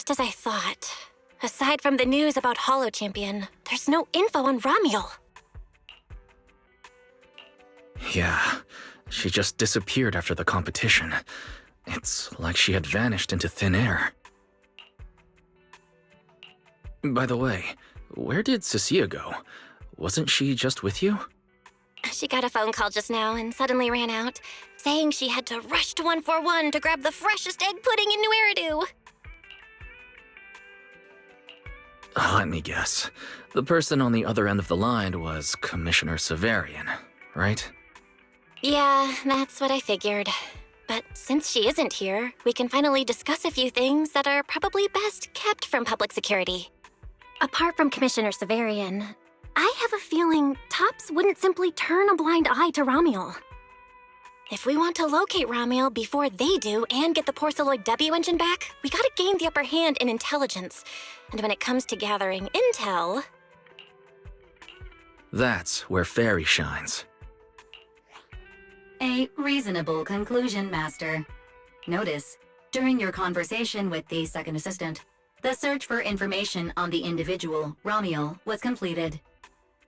Just as I thought. Aside from the news about Holo Champion, there's no info on Ramiel. Yeah, she just disappeared after the competition. It's like she had vanished into thin air. By the way, where did Cecilia go? Wasn't she just with you? She got a phone call just now and suddenly ran out, saying she had to rush to 141 to grab the freshest egg pudding in New Eridu. Let me guess. The person on the other end of the line was Commissioner Severian, right? Yeah, that's what I figured. But since she isn't here, we can finally discuss a few things that are probably best kept from public security. Apart from Commissioner Severian, I have a feeling Tops wouldn't simply turn a blind eye to Ramiel. If we want to locate Ramiel before they do and get the Porceloid W engine back, we gotta gain the upper hand in intelligence. And when it comes to gathering intel... That's where Fairy shines. A reasonable conclusion, Master. Notice, during your conversation with the second assistant, the search for information on the individual, Ramiel, was completed.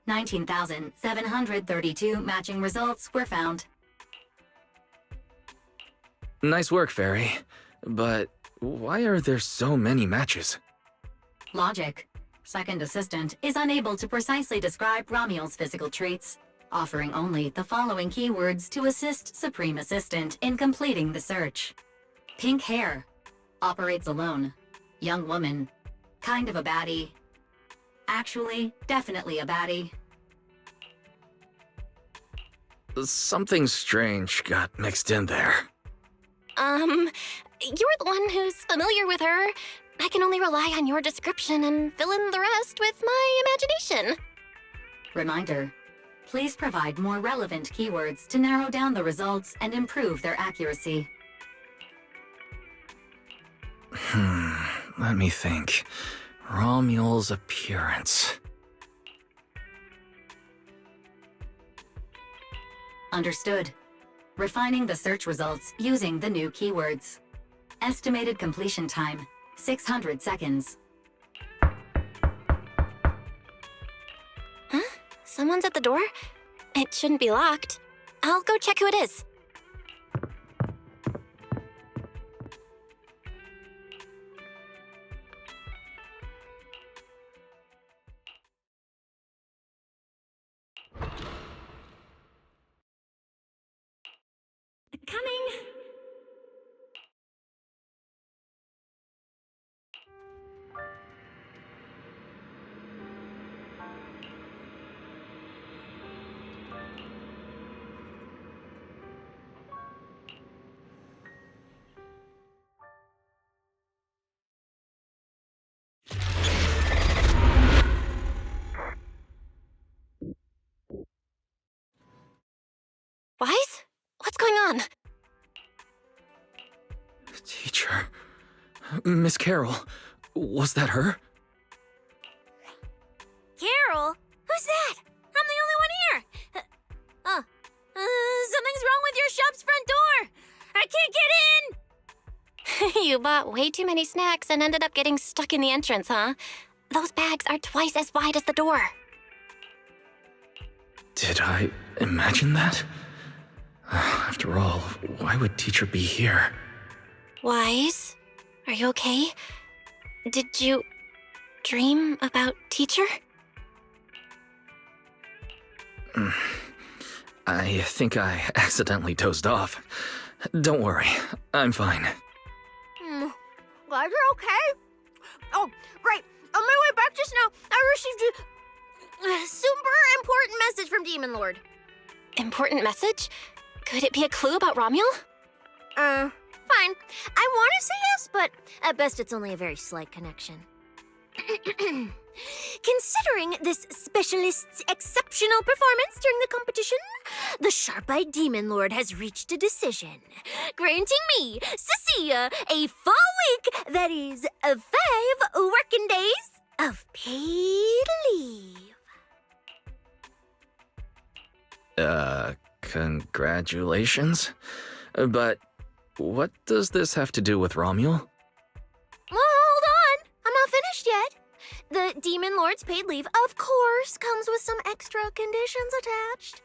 19,732 matching results were found. Nice work, Fairy. But why are there so many matches? Logic. Second assistant is unable to precisely describe Ramiel's physical traits, offering only the following keywords to assist Supreme Assistant in completing the search. Pink hair. Operates alone. Young woman. Kind of a baddie. Actually, definitely a baddie. Something strange got mixed in there. You're the one who's familiar with her. I can only rely on your description and fill in the rest with my imagination. Reminder. Please provide more relevant keywords to narrow down the results and improve their accuracy. Let me think. Ramiel's appearance. Understood. Refining the search results using the new keywords. Estimated completion time, 600 seconds. Huh? Someone's at the door? It shouldn't be locked. I'll go check who it is. Coming! Wise? What's going on? Teacher. Miss Carroll. Was that her? Carol? Who's that? I'm the only one here. Something's wrong with your shop's front door. I can't get in. You bought way too many snacks and ended up getting stuck in the entrance, huh? Those bags are twice as wide as the door. Did I imagine that? After all, why would Teacher be here? Wise? Are you okay? Did you dream about Teacher? I think I accidentally dozed off. Don't worry, I'm fine. Glad you're okay. Oh, right. On my way back just now, I received a super important message from Demon Lord. Important message? Could it be a clue about Ramiel? Fine. I want to say yes, but at best it's only a very slight connection. Considering this specialist's exceptional performance during the competition, the sharp-eyed Demon Lord has reached a decision, granting me, Cecilia, a full week, that is, 5 working days of paid leave. Congratulations? But what does this have to do with Ramiel? Well, hold on. The Demon Lord's paid leave, of course, comes with some extra conditions attached.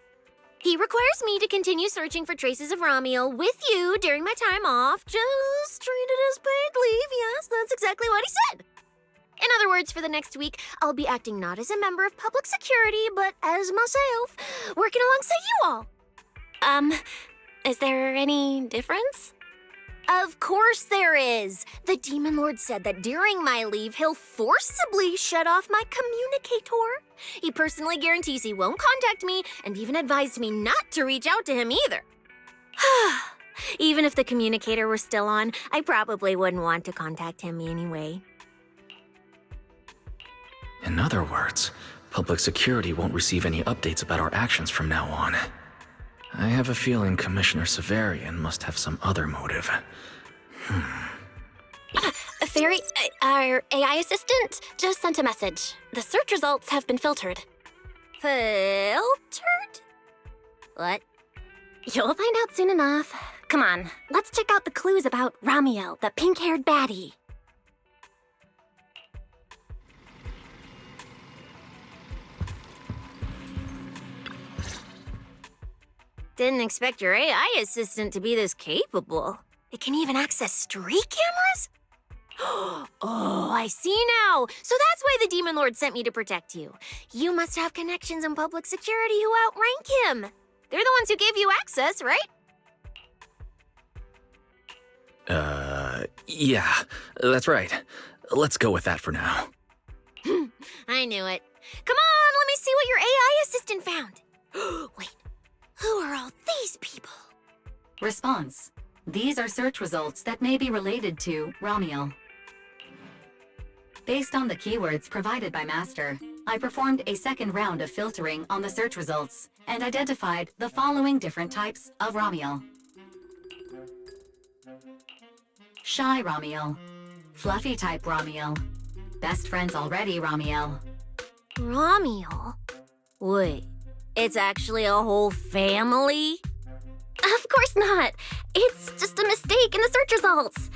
He requires me to continue searching for traces of Ramiel with you during my time off. Just treat it as paid leave. Yes, that's exactly what he said. In other words, for the next week, I'll be acting not as a member of public security, but as myself, working alongside you all. Is there any difference? Of course there is. The Demon Lord said that during my leave, he'll forcibly shut off my communicator. He personally guarantees he won't contact me and even advised me not to reach out to him either. Even if the communicator were still on, I probably wouldn't want to contact him anyway. In other words, public security won't receive any updates about our actions from now on. I have a feeling Commissioner Severian must have some other motive. Fairy, our AI assistant just sent a message. The search results have been filtered. Filtered? What? You'll find out soon enough. Come on, let's check out the clues about Ramiel, the pink-haired baddie. Didn't expect your AI assistant to be this capable. It can even access street cameras? Oh, I see now. So that's why the Demon Lord sent me to protect you. You must have connections in public security who outrank him. They're the ones who gave you access, right? Yeah, that's right. Let's go with that for now. I knew it. Come on, let me see what your AI assistant found. Wait, who are all these people? Response. These are search results that may be related to Ramiel. Based on the keywords provided by Master, I performed a second round of filtering on the search results and identified the following different types of Ramiel. Shy Ramiel, Fluffy type Ramiel, Best Friends Already Ramiel. Ramiel? Wait, it's actually a whole family? Of course not. It's just a mistake in the search results.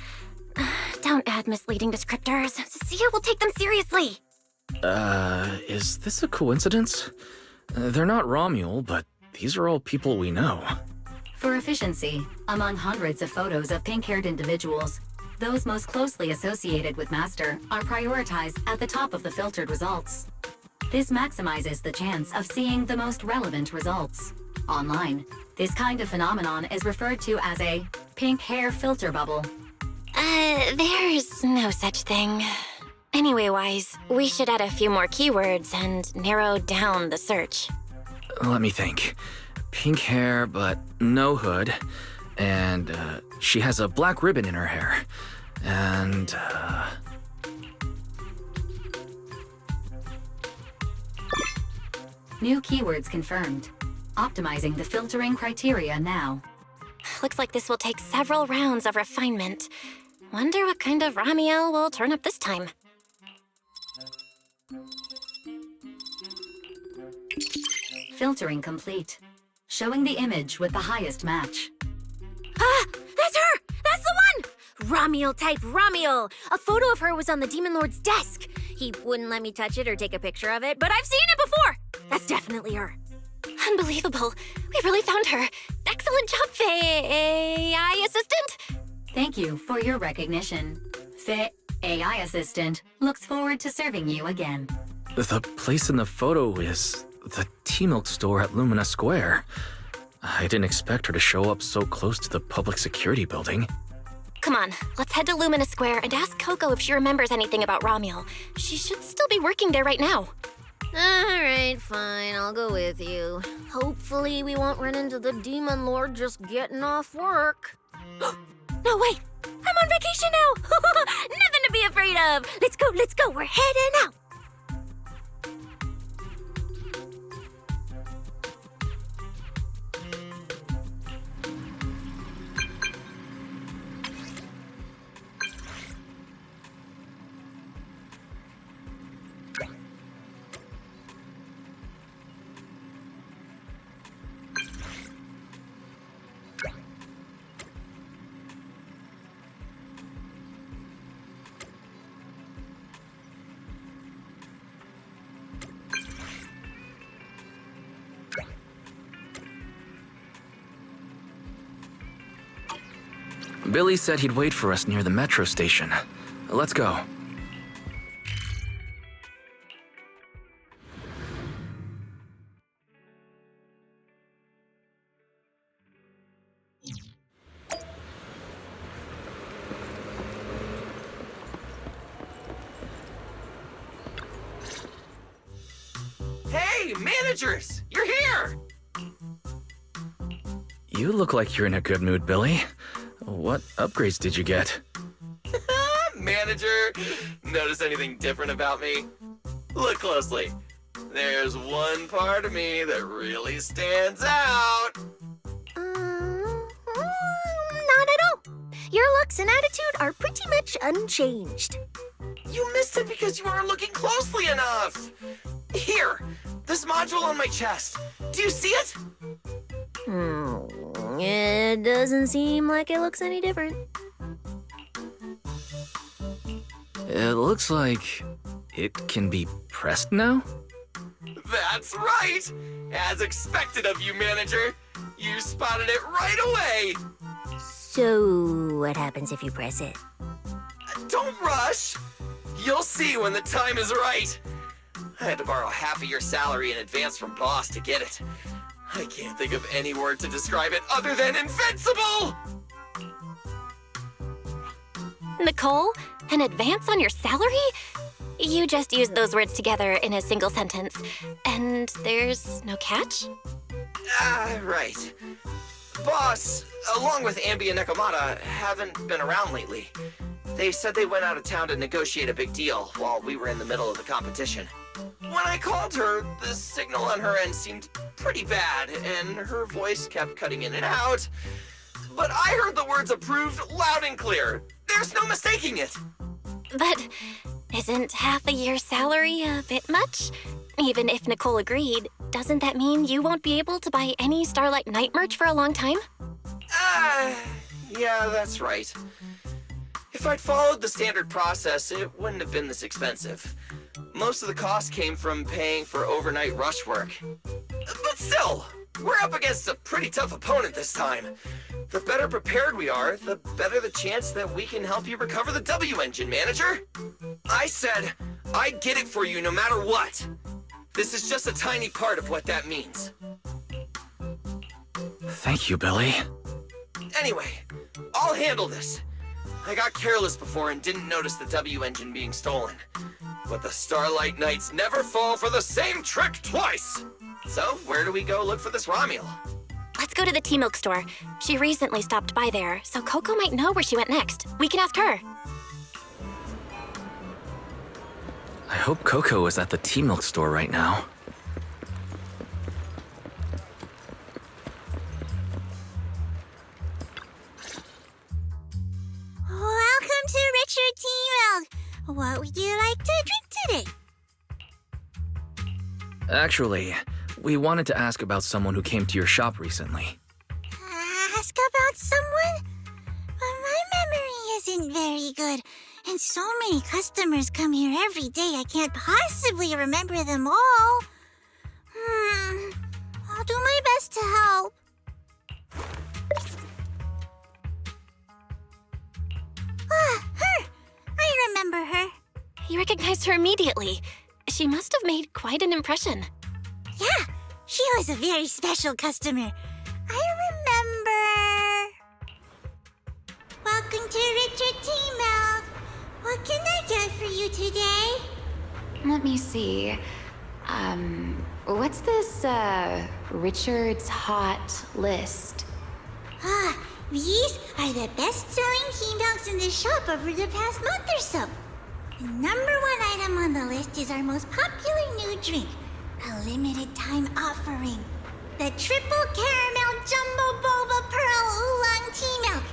Don't add misleading descriptors. Sia will take them seriously. Is this a coincidence? They're not Romuel, but these are all people we know. For efficiency, among hundreds of photos of pink-haired individuals, those most closely associated with Master are prioritized at the top of the filtered results. This maximizes the chance of seeing the most relevant results. Online, this kind of phenomenon is referred to as a pink hair filter bubble. There's no such thing. Anyway-wise, we should add a few more keywords and narrow down the search. Let me think. Pink hair, but no hood. And, she has a black ribbon in her hair. And, New keywords confirmed. Optimizing the filtering criteria now. Looks like this will take several rounds of refinement. Wonder what kind of Ramiel will turn up this time. Filtering complete. Showing the image with the highest match. Ah, that's her! That's the one! Ramiel type Ramiel! A photo of her was on the Demon Lord's desk. He wouldn't let me touch it or take a picture of it, but I've seen it before! That's definitely her. Unbelievable. We really found her. Excellent job, AI assistant. Thank you for your recognition. AI Assistant looks forward to serving you again. the place in the photo is the tea milk store at Lumina Square. I didn't expect her to show up so close to the public security building. Come on, let's head to Lumina Square and ask Coco if she remembers anything about Ramiel. She should still be working there right now. Alright, fine, I'll go with you. Hopefully we won't run into the Demon Lord just getting off work. No, wait! I'm on vacation now! Nothing to be afraid of! Let's go, we're heading out! Billy said he'd wait for us near the metro station. Let's go. Hey, managers! You're here! You look like you're in a good mood, Billy. What upgrades did you get? Manager, notice anything different about me? Look closely. There's one part of me that really stands out. Not at all. Your looks and attitude are pretty much unchanged. You missed it because you aren't looking closely enough. Here, this module on my chest. Do you see it? It doesn't seem like it looks any different. It looks like it can be pressed now? That's right! As expected of you, manager. You spotted it right away. So, what happens if you press it? Don't rush. You'll see when the time is right. I had to borrow half of your salary in advance from boss to get it. I can't think of any word to describe it other than invincible! Nicole, an advance on your salary? You just used those words together in a single sentence. And there's no catch? Right. Boss, along with Ambi and Nekomata, haven't been around lately. They said they went out of town to negotiate a big deal while we were in the middle of the competition. When I called her, the signal on her end seemed pretty bad, and her voice kept cutting in and out. But I heard the words approved loud and clear. There's no mistaking it. But isn't half a year's salary a bit much? Even if Nicole agreed, doesn't that mean you won't be able to buy any Starlight Night merch for a long time? Yeah, that's right. If I'd followed the standard process, it wouldn't have been this expensive. Most of the cost came from paying for overnight rush work. But still, we're up against a pretty tough opponent this time. The better prepared we are, the better the chance that we can help you recover the W engine, manager. I said I'd get it for you no matter what. This is just a tiny part of what that means. Thank you, Billy. Anyway, I'll handle this. I got careless before and didn't notice the W engine being stolen. But the Starlight Knights never fall for the same trick twice! So, where do we go look for this Romuel? Let's go to the tea milk store. She recently stopped by there, so Coco might know where she went next. We can ask her. I hope Coco is at the tea milk store right now. Welcome to Richard Tea Milk. What would you like to drink today? Actually, we wanted to ask about someone who came to your shop recently. Ask about someone? Well, my memory isn't very good, and so many customers come here every day I can't possibly remember them all. I'll do my best to help. Her! I remember her. You recognized her immediately. She must have made quite an impression. Yeah, she was a very special customer. I remember. Welcome to Richard Tea Milk. What can I get for you today? Let me see. What's this, Richard's Hot List? These are the best-selling tea milks in the shop over the past month or so. The number one item on the list is our most popular new drink, a limited-time offering. The Triple Caramel Jumbo Boba Pearl Oolong Tea Milk.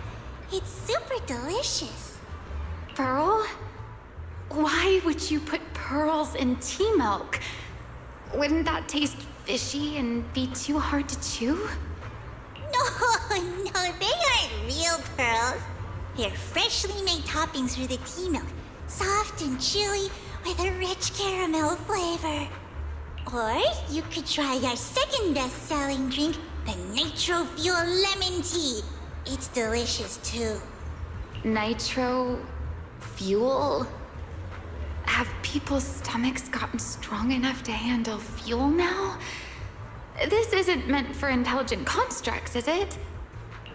It's super delicious. Pearl? Why would you put pearls in tea milk? Wouldn't that taste fishy and be too hard to chew? No, they aren't real pearls. They're freshly made toppings for the tea milk, soft and chewy with a rich caramel flavor. Or you could try our second best-selling drink, the Nitro Fuel Lemon Tea. It's delicious too. Nitro... fuel? Have people's stomachs gotten strong enough to handle fuel now? This isn't meant for intelligent constructs, is it?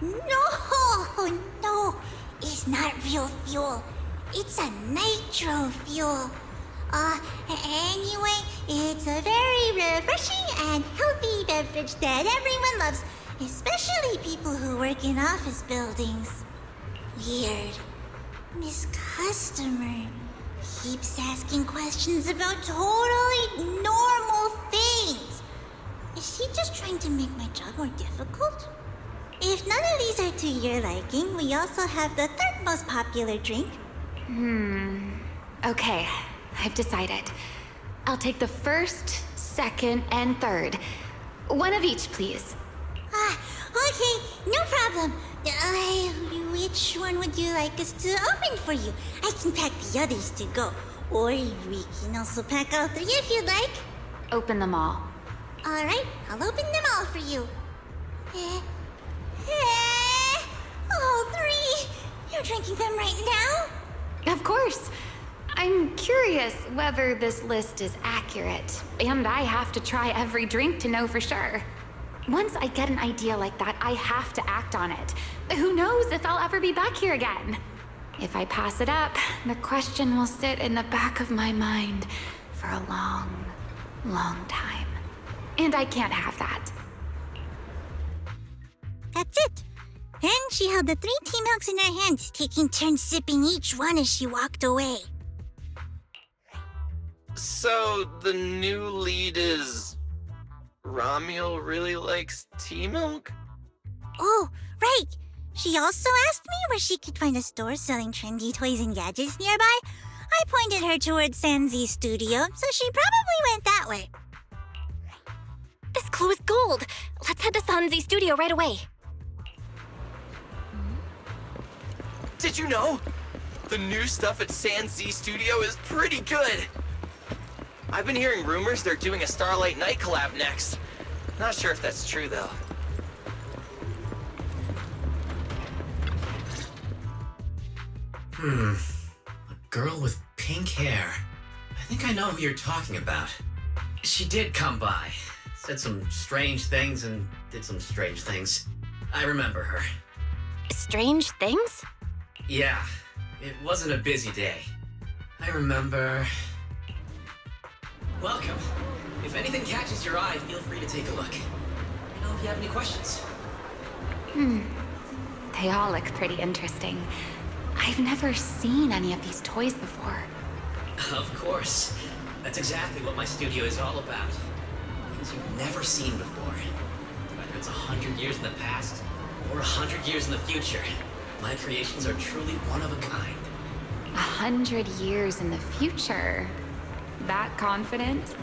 No, it's not real fuel. It's a nitro fuel. Anyway, it's a very refreshing and healthy beverage that everyone loves, especially people who work in office buildings. Weird. Miss Customer keeps asking questions about totally normal things. Is she just trying to make my job more difficult? If none of these are to your liking, we also have the third most popular drink. Okay, I've decided. I'll take the first, second, and third. One of each, please. Okay, no problem. Which one would you like us to open for you? I can pack the others to go. Or we can also pack all three if you'd like. Open them all. Alright, I'll open them all for you. All three? You're drinking them right now? Of course. I'm curious whether this list is accurate, and I have to try every drink to know for sure. Once I get an idea like that, I have to act on it. Who knows if I'll ever be back here again? If I pass it up, the question will sit in the back of my mind for a long, long time. And I can't have that. That's it. Then she held the 3 tea milks in her hands, taking turns sipping each one as she walked away. So, the new lead is... Ramiel really likes tea milk? Oh, right. She also asked me where she could find a store selling trendy toys and gadgets nearby. I pointed her towards ZZZero Studio, so she probably went that way. This clue is gold. Let's head to ZZZero Studio right away. Did you know? The new stuff at ZZZero Studio is pretty good. I've been hearing rumors they're doing a Starlight Night collab next. Not sure if that's true, though. A girl with pink hair. I think I know who you're talking about. She did come by. Said some strange things and did some strange things. I remember her. Strange things? Yeah, it wasn't a busy day. I remember... Welcome. If anything catches your eye, feel free to take a look. Let me know if you have any questions. They all look pretty interesting. I've never seen any of these toys before. Of course. That's exactly what my studio is all about. Things you've never seen before. Whether it's 100 years in the past or 100 years in the future, my creations are truly one of a kind. 100 years in the future? That confident?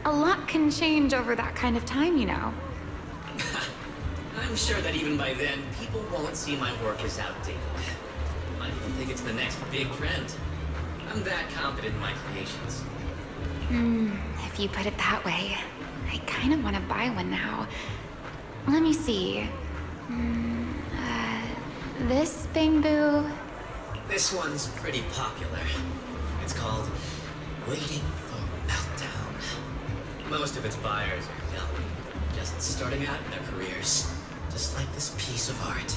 A lot can change over that kind of time, you know. I'm sure that even by then, people won't see my work as outdated. Might even think it's the next big trend. I'm that confident in my creations. If you put it that way, I kind of want to buy one now. Let me see. This Bamboo. This one's pretty popular. It's called Waiting for Meltdown. Most of its buyers are young, just starting out in their careers, just like this piece of art.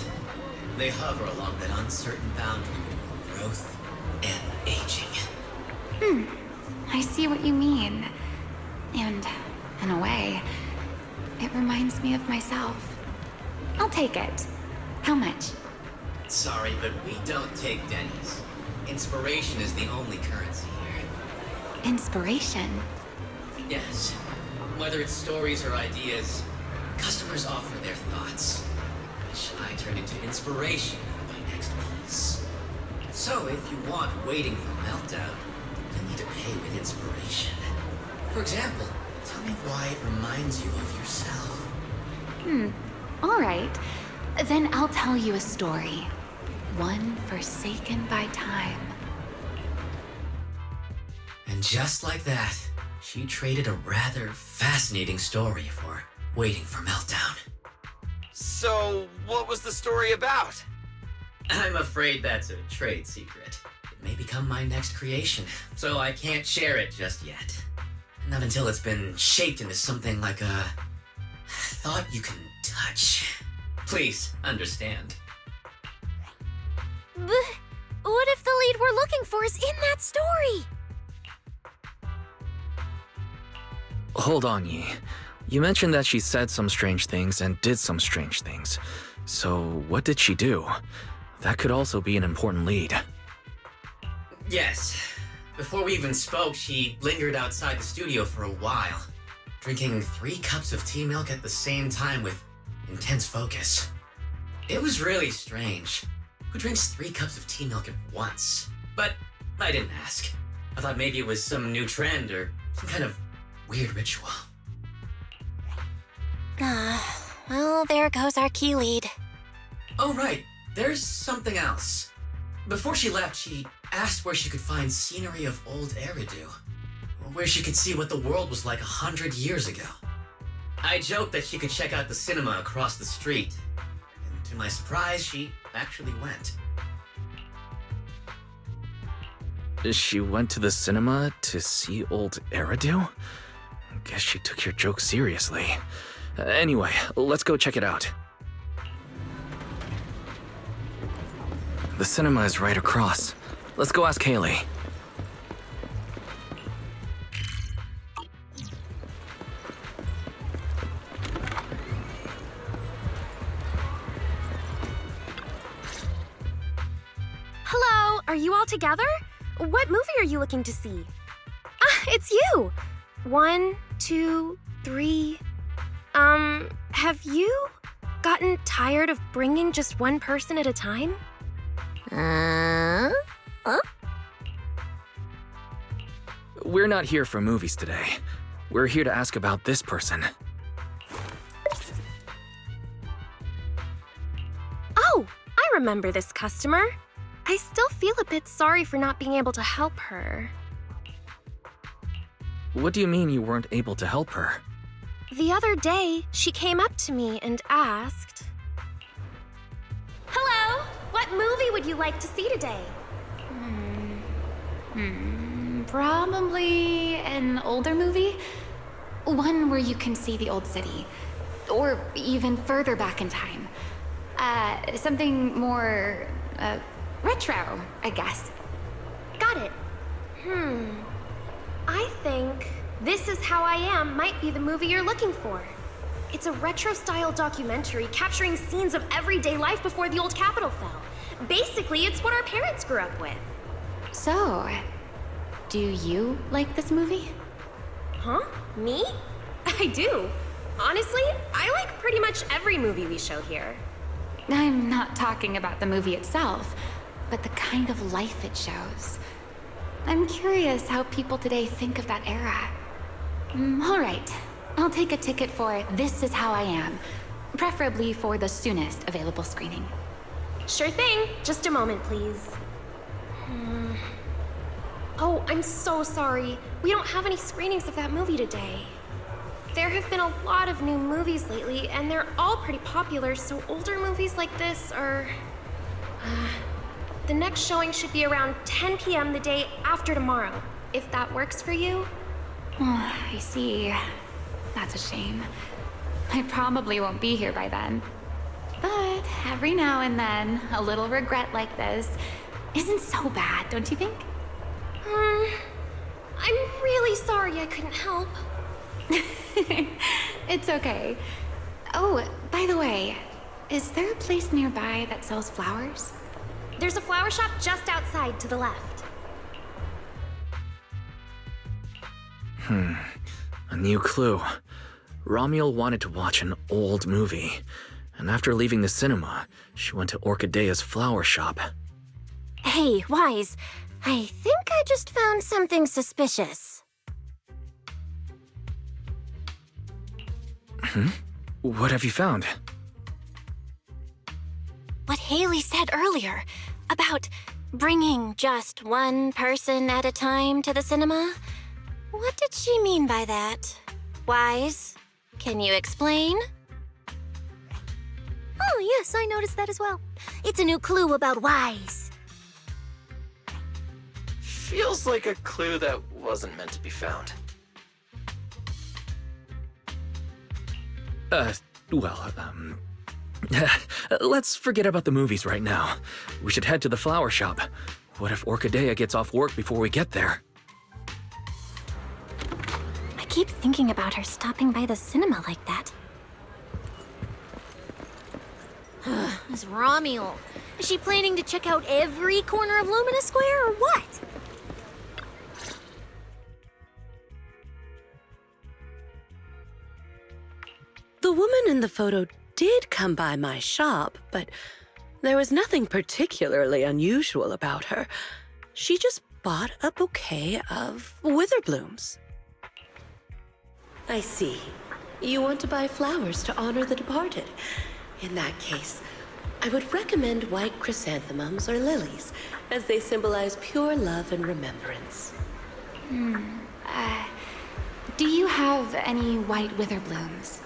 They hover along that uncertain boundary between growth and aging. I see what you mean. And, in a way, it reminds me of myself. I'll take it. How much? Sorry, but we don't take Denny's. Inspiration is the only currency here. Inspiration? Yes. Whether it's stories or ideas, customers offer their thoughts, which I turn into inspiration for my next piece. So if you want Waiting for Meltdown, you need to pay with inspiration. For example, tell me why it reminds you of yourself. All right. Then I'll tell you a story. One forsaken by time. And just like that, she traded a rather fascinating story for Waiting for Meltdown. So, what was the story about? I'm afraid that's a trade secret. It may become my next creation, so I can't share it just yet. Not until it's been shaped into something like a thought you can touch. Please understand. What if the lead we're looking for is in that story? Hold on, Yi. You mentioned that she said some strange things and did some strange things. So, what did she do? That could also be an important lead. Yes. Before we even spoke, she lingered outside the studio for a while, drinking 3 cups of tea milk at the same time with intense focus. It was really strange. Who drinks 3 cups of tea milk at once? But I didn't ask. I thought maybe it was some new trend or some kind of weird ritual. Well, there goes our key lead. Oh, right. There's something else. Before she left, she asked where she could find scenery of old Eridan, where she could see what the world was like 100 years ago. I joked that she could check out the cinema across the street, and to my surprise, she actually went. She went to the cinema to see old Eridan? Guess she took your joke seriously. Anyway, let's go check it out. The cinema is right across. Let's go ask Haley. Hello, are you all together? What movie are you looking to see? Ah, it's you! 1, 2, 3. Have you gotten tired of bringing just one person at a time? We're not here for movies today. We're here to ask about this person. Oh, I remember this customer. I still feel a bit sorry for not being able to help her. What do you mean you weren't able to help her? The other day, she came up to me and asked, "Hello, what movie would you like to see today?" Probably an older movie. One where you can see the old city. Or even further back in time. Something more, retro, I guess. Got it. I think This Is How I Am might be the movie you're looking for. It's a retro-style documentary capturing scenes of everyday life before the old capital fell. Basically, it's what our parents grew up with. So, do you like this movie? Huh? Me? I do. Honestly, I like pretty much every movie we show here. I'm not talking about the movie itself, but the kind of life it shows. I'm curious how people today think of that era. All right, I'll take a ticket for This Is How I Am, preferably for the soonest available screening. Sure thing. Just a moment, please. Oh, I'm so sorry. We don't have any screenings of that movie today. There have been a lot of new movies lately, and they're all pretty popular, so older movies like this are... The next showing should be around 10 p.m. the day after tomorrow, if that works for you. Oh, I see. That's a shame. I probably won't be here by then. But every now and then, a little regret like this isn't so bad, don't you think? I'm really sorry I couldn't help. It's okay. Oh, by the way, is there a place nearby that sells flowers? There's a flower shop just outside to the left. A new clue. Romuald wanted to watch an old movie, and after leaving the cinema, she went to Orchidea's flower shop. Hey, Wise, I think I just found something suspicious. What have you found? What Haley said earlier about bringing just one person at a time to the cinema. What did she mean by that? Wise, can you explain? Oh, yes, I noticed that as well. It's a new clue about wise. Feels like a clue that wasn't meant to be found. Let's forget about the movies right now. We should head to the flower shop. What if Orchidea gets off work before we get there? I keep thinking about her stopping by the cinema like that. Miss Romuel, is she planning to check out every corner of Lumina Square or what? The woman in the photo did come by my shop, but there was nothing particularly unusual about her. She just bought a bouquet of witherblooms. I see. You want to buy flowers to honor the departed. In that case, I would recommend white chrysanthemums or lilies, as they symbolize pure love and remembrance. Do you have any white witherblooms?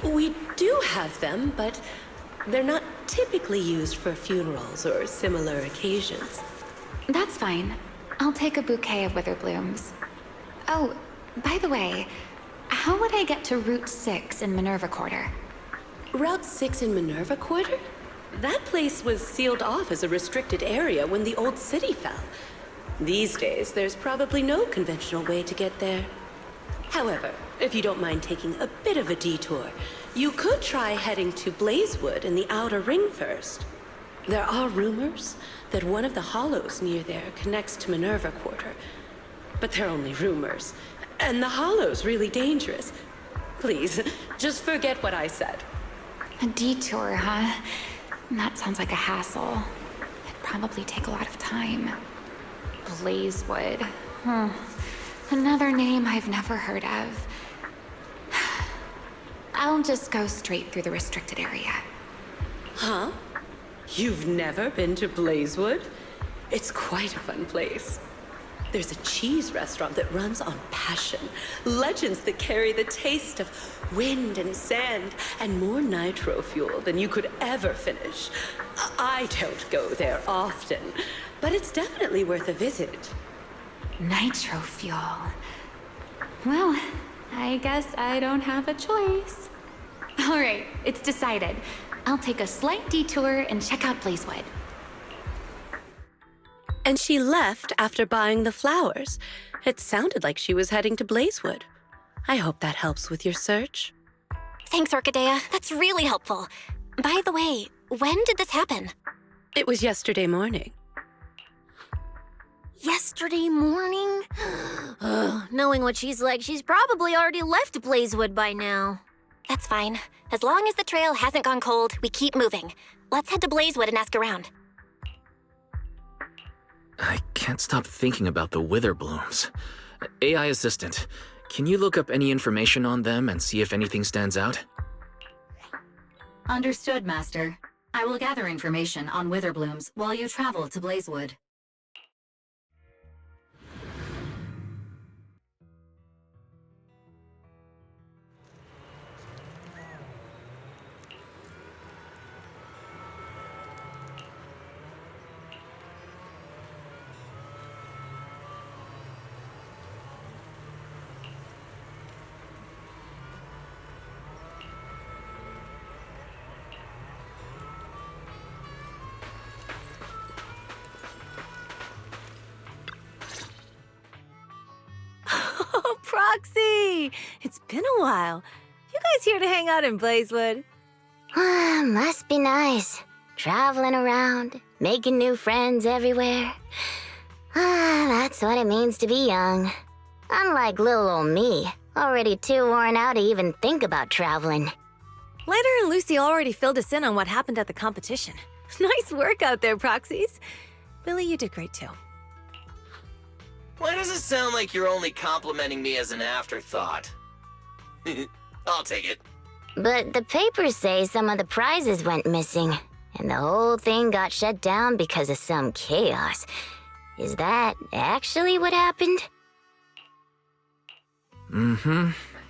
We do have them, but they're not typically used for funerals or similar occasions. That's fine. I'll take a bouquet of witherblooms. Oh, by the way, how would I get to Route 6 in Minerva Quarter? Route 6 in Minerva Quarter? That place was sealed off as a restricted area when the old city fell. These days, there's probably no conventional way to get there. However, if you don't mind taking a bit of a detour, you could try heading to Blazewood in the Outer Ring first. There are rumors that one of the hollows near there connects to Minerva Quarter. But they're only rumors, and the hollow's really dangerous. Please, just forget what I said. A detour, huh? That sounds like a hassle. It'd probably take a lot of time. Blazewood. Another name I've never heard of. I'll just go straight through the restricted area. Huh? You've never been to Blazewood? It's quite a fun place. There's a cheese restaurant that runs on passion. Legends that carry the taste of wind and sand and more nitro fuel than you could ever finish. I don't go there often, but it's definitely worth a visit. Nitro fuel. Well, I guess I don't have a choice. All right, it's decided. I'll take a slight detour and check out Blazewood. And she left after buying the flowers. It sounded like she was heading to Blazewood. I hope that helps with your search. Thanks, Orchidea. That's really helpful. By the way, when did this happen? It was yesterday morning. Yesterday morning? Knowing what she's like, she's probably already left Blazewood by now. That's fine. As long as the trail hasn't gone cold, we keep moving. Let's head to Blazewood and ask around. I can't stop thinking about the witherblooms. AI assistant, can you look up any information on them and see if anything stands out? Understood, Master. I will gather information on witherblooms while you travel to Blazewood. Oh, Proxy! It's been a while. You guys here to hang out in Blazewood? Must be nice. Traveling around, making new friends everywhere. That's what it means to be young. Unlike little old me, already too worn out to even think about traveling. Leonard and Lucy already filled us in on what happened at the competition. Nice work out there, Proxies. Billy, you did great too. Why does it sound like you're only complimenting me as an afterthought? I'll take it. But the papers say some of the prizes went missing, and the whole thing got shut down because of some chaos. Is that actually what happened?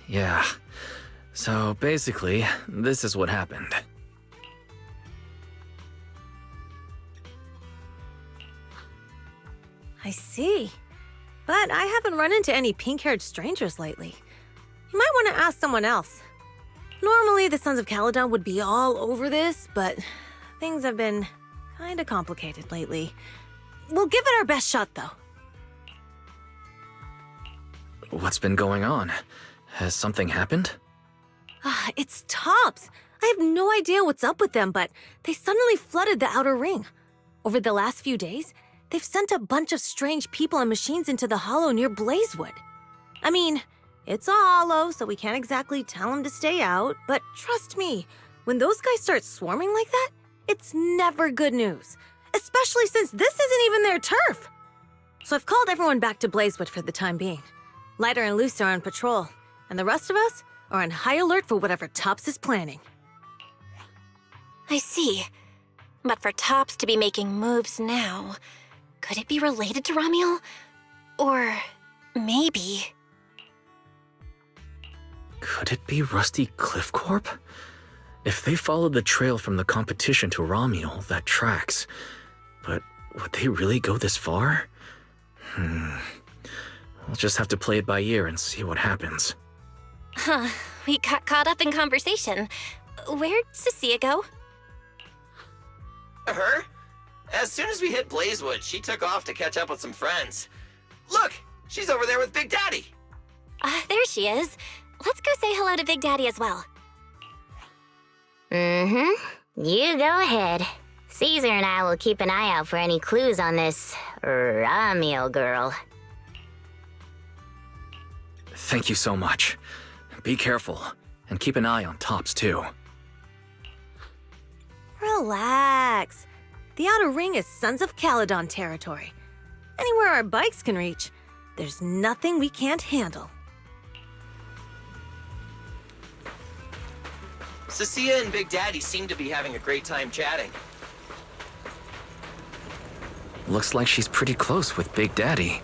Yeah. So basically, this is what happened. I see. But I haven't run into any pink-haired strangers lately. You might want to ask someone else. Normally, the Sons of Caledon would be all over this, but things have been kinda complicated lately. We'll give it our best shot, though. What's been going on? Has something happened? It's Tops. I have no idea what's up with them, but they suddenly flooded the outer ring. Over the last few days, they've sent a bunch of strange people and machines into the hollow near Blazewood. I mean, it's a hollow, so we can't exactly tell them to stay out, but trust me, when those guys start swarming like that, it's never good news, especially since this isn't even their turf. So I've called everyone back to Blazewood for the time being. Lighter and Luce are on patrol, and the rest of us are on high alert for whatever Tops is planning. I see. But for Tops to be making moves now, could it be related to Ramiel? Or maybe... Could it be Rusty Cliff Corp? If they followed the trail from the competition to Ramiel, that tracks. But would they really go this far? We'll just have to play it by ear and see what happens. Huh, we got caught up in conversation. Where'd Cecilia go? Her? As soon as we hit Blazewood, she took off to catch up with some friends. Look, she's over there with Big Daddy. There she is. Let's go say hello to Big Daddy as well. You go ahead. Caesar and I will keep an eye out for any clues on this Ramiel girl. Thank you so much. Be careful, and keep an eye on Tops too. Relax. The outer ring is Sons of Caledon territory. Anywhere our bikes can reach, there's nothing we can't handle. Cecilia and Big Daddy seem to be having a great time chatting. Looks like she's pretty close with Big Daddy.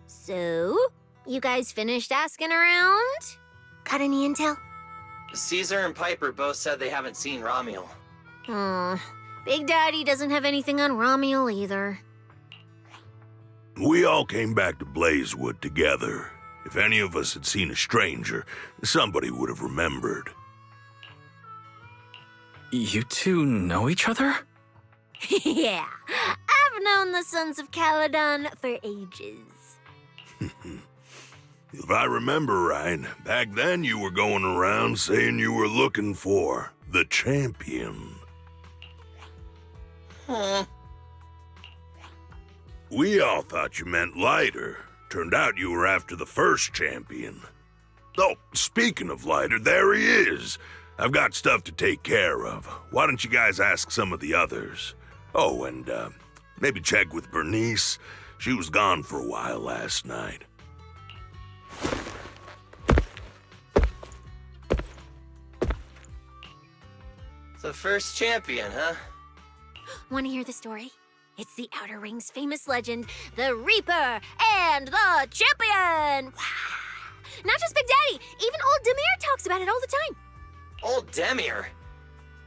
So, you guys finished asking around? Got any intel? Caesar and Piper both said they haven't seen Ramiel. Big Daddy doesn't have anything on Ramiel either. We all came back to Blazewood together. If any of us had seen a stranger, somebody would have remembered. You two know each other? Yeah, I've known the Sons of Caledon for ages. If I remember right, back then you were going around saying you were looking for the champion. We all thought you meant Lighter. Turned out you were after the first champion. Oh, speaking of Lighter, there he is. I've got stuff to take care of. Why don't you guys ask some of the others? Oh, and maybe check with Bernice. She was gone for a while last night. The first champion, huh? Want to hear the story? It's the Outer Ring's famous legend, the Reaper and the Champion! Not just Big Daddy, even old Demir talks about it all the time. Old Demir?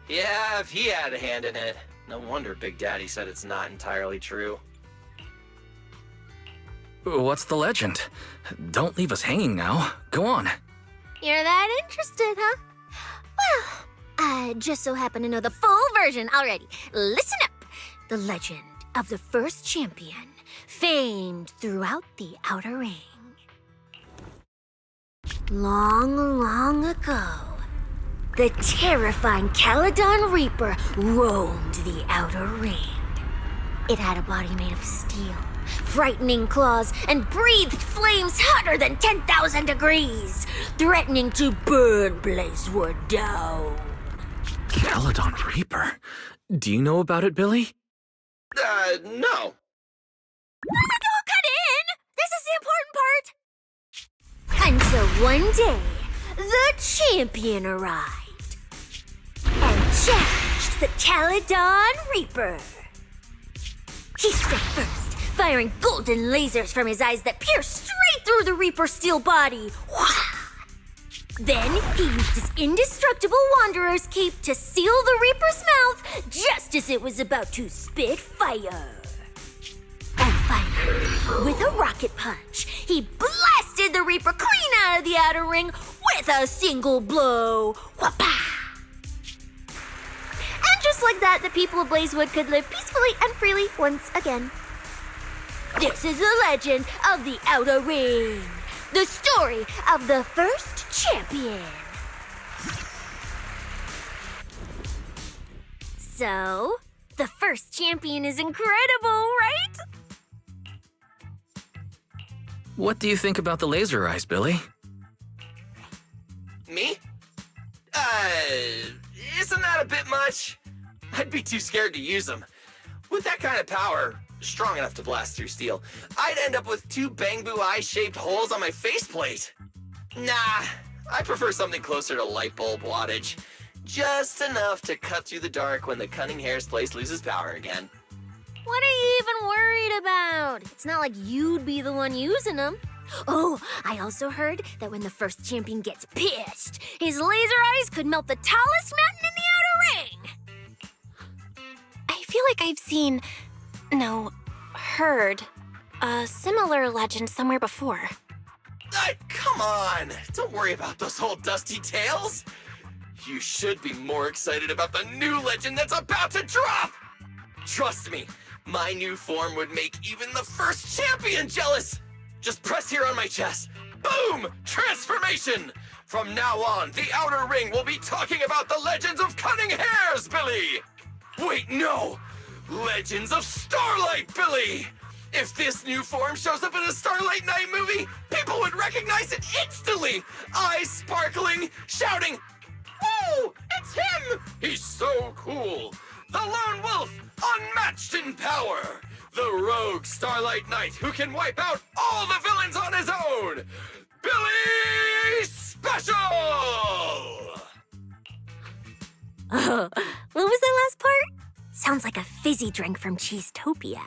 Yeah, if he had a hand in it. No wonder Big Daddy said it's not entirely true. What's the legend? Don't leave us hanging now. Go on. You're that interested, huh? Well, I just so happen to know the full version already. Listen up! The legend of the first champion, famed throughout the Outer Ring. Long, long ago, the terrifying Caledon Reaper roamed the Outer Ring. It had a body made of steel, frightening claws, and breathed flames hotter than 10,000 degrees, threatening to burn Blazewood down. Caledon Reaper? Do you know about it, Billy? No. Don't cut in! This is the important part! Until one day, the champion arrived and challenged the Caledon Reaper. He struck first, firing golden lasers from his eyes that pierced straight through the Reaper's steel body. Then he used his indestructible Wanderer's cape to seal the Reaper's mouth just just as it was about to spit fire. And finally, with a rocket punch, he blasted the Reaper clean out of the outer ring with a single blow. Whapa! And just like that, the people of Blazewood could live peacefully and freely once again. This is the legend of the Outer Ring. The story of the first champion. So, the first champion is incredible, right? What do you think about the laser eyes, Billy? Me? Isn't that a bit much? I'd be too scared to use them. With that kind of power, strong enough to blast through steel, I'd end up with 2 Bangbu eye-shaped holes on my faceplate. Nah, I prefer something closer to light bulb wattage. Just enough to cut through the dark when the cunning hair's place loses power again. What are you even worried about? It's not like you'd be the one using them. Oh, I also heard that when the first champion gets pissed, his laser eyes could melt the tallest mountain in the Outer Ring. I feel like I've seen, heard a similar legend somewhere before. Come on! Don't worry about those old dusty tales. You should be more excited about the new legend that's about to drop! Trust me, my new form would make even the first champion jealous! Just press here on my chest. Boom! Transformation! From now on, the Outer Ring will be talking about the legends of cunning hairs, Billy! Wait, no! Legends of Starlight, Billy! If this new form shows up in a Starlight Night movie, people would recognize it instantly! Eyes sparkling, shouting, "Whoa! It's him! He's so cool! The Lone Wolf, unmatched in power! The rogue Starlight Knight who can wipe out all the villains on his own! Billy Special!" Oh, what was that last part? Sounds like a fizzy drink from Cheesetopia.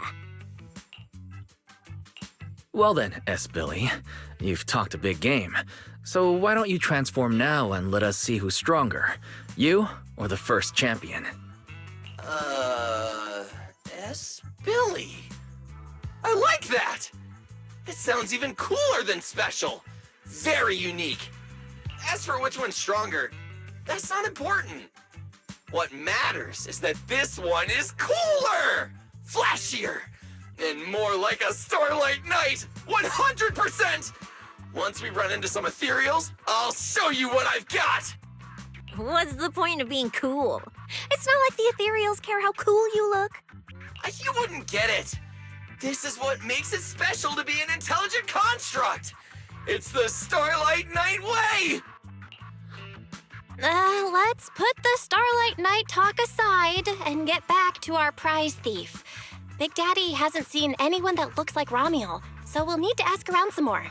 Well then, Billy, you've talked a big game. So why don't you transform now and let us see who's stronger, you or the first champion? Billy. I like that! It sounds even cooler than special. Very unique. As for which one's stronger, that's not important. What matters is that this one is cooler, flashier, and more like a Starlight Knight, 100%! Once we run into some ethereals, I'll show you what I've got! What's the point of being cool? It's not like the ethereals care how cool you look. You wouldn't get it. This is what makes it special to be an intelligent construct. It's the Starlight Knight way! Let's put the Starlight Knight talk aside and get back to our prize thief. Big Daddy hasn't seen anyone that looks like Ramiel, so we'll need to ask around some more.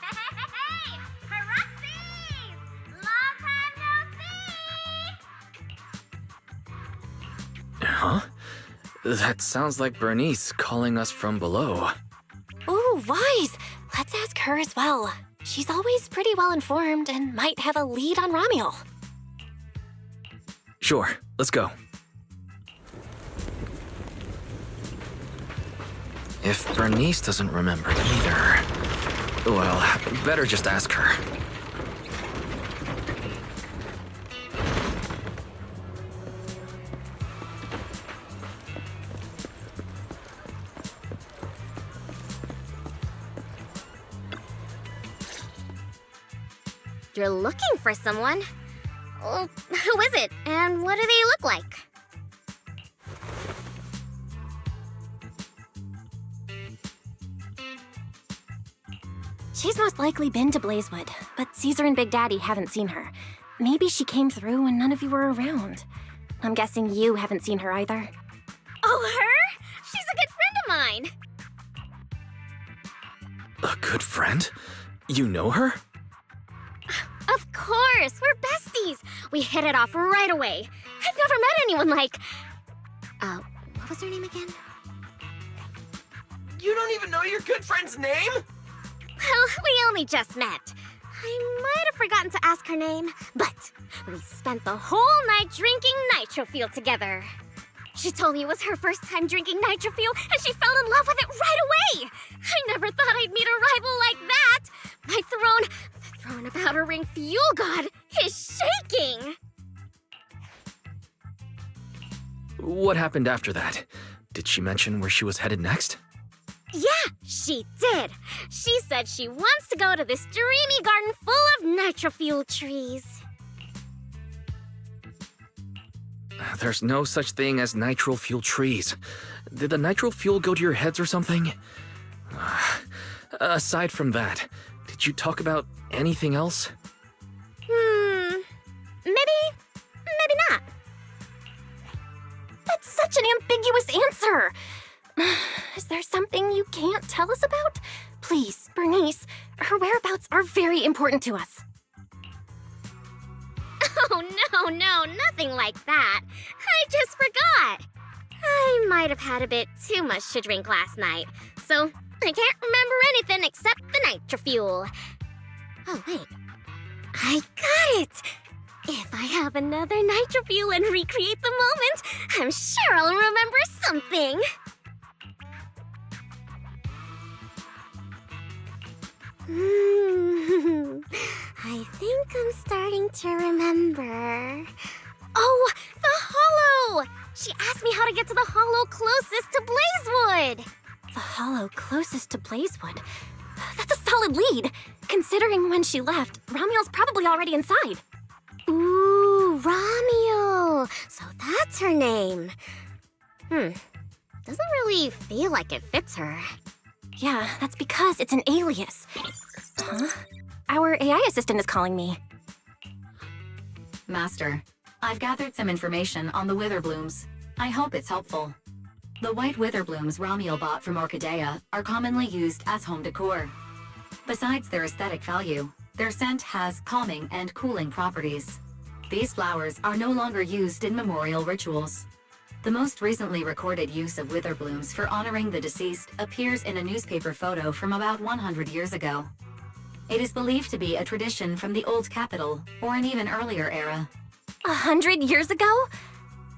Hey! Haruxi! Long time no see! Huh? That sounds like Bernice calling us from below. Ooh, Wise! Let's ask her as well. She's always pretty well informed and might have a lead on Ramiel. Sure, let's go. If Bernice doesn't remember either, well, better just ask her. You're looking for someone? Well, who is it, and what do they look like? She's most likely been to Blazewood, but Caesar and Big Daddy haven't seen her. Maybe she came through when none of you were around. I'm guessing you haven't seen her either. Oh, her? She's a good friend of mine. A good friend? You know her? Of course, we're besties. We hit it off right away. I've never met anyone like... what was her name again? You don't even know your good friend's name? Well, we only just met. I might have forgotten to ask her name, but we spent the whole night drinking nitro Nitrofuel together. She told me it was her first time drinking Nitrofuel, and she fell in love with it right away. I never thought I'd meet a rival like that. The throne of Outer Ring Fuel God is shaking. What happened after that? Did she mention where she was headed next? Yeah, she did. She said she wants to go to this dreamy garden full of Nitrofuel trees. There's no such thing as nitro fuel trees. Did the nitro fuel go to your heads or something? Aside from that, did you talk about anything else? Maybe not. That's such an ambiguous answer. Is there something you can't tell us about? Please, Bernice, her whereabouts are very important to us. Oh, no, nothing like that. I just forgot. I might have had a bit too much to drink last night, so I can't remember anything except the Nitrofuel. Oh, wait. I got it! If I have another Nitrofuel and recreate the moment, I'm sure I'll remember something. I think I'm starting to remember. Oh, the hollow! She asked me how to get to the hollow closest to Blazewood. The hollow closest to Blazewood? That's a solid lead. Considering when she left, Ramiel's probably already inside. Ooh, Ramiel. So that's her name. Doesn't really feel like it fits her. Yeah, that's because it's an alias. Huh? Our AI assistant is calling me. Master, I've gathered some information on the Witherblooms. I hope it's helpful. The white Witherblooms Ramiel bought from Orchidea are commonly used as home decor. Besides their aesthetic value, their scent has calming and cooling properties. These flowers are no longer used in memorial rituals. The most recently recorded use of Witherblooms for honoring the deceased appears in a newspaper photo from about 100 years ago. It is believed to be a tradition from the Old Capital, or an even earlier era. 100 years ago?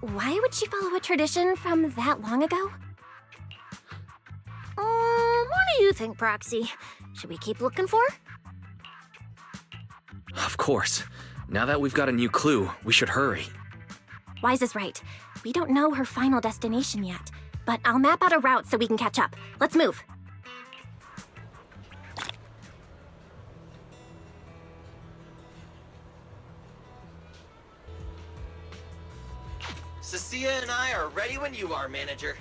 Why would she follow a tradition from that long ago? What do you think, Proxy? Should we keep looking for her? Of course. Now that we've got a new clue, we should hurry. Wise is right. We don't know her final destination yet, but I'll map out a route so we can catch up. Let's move. Cecilia and I are ready when you are, manager.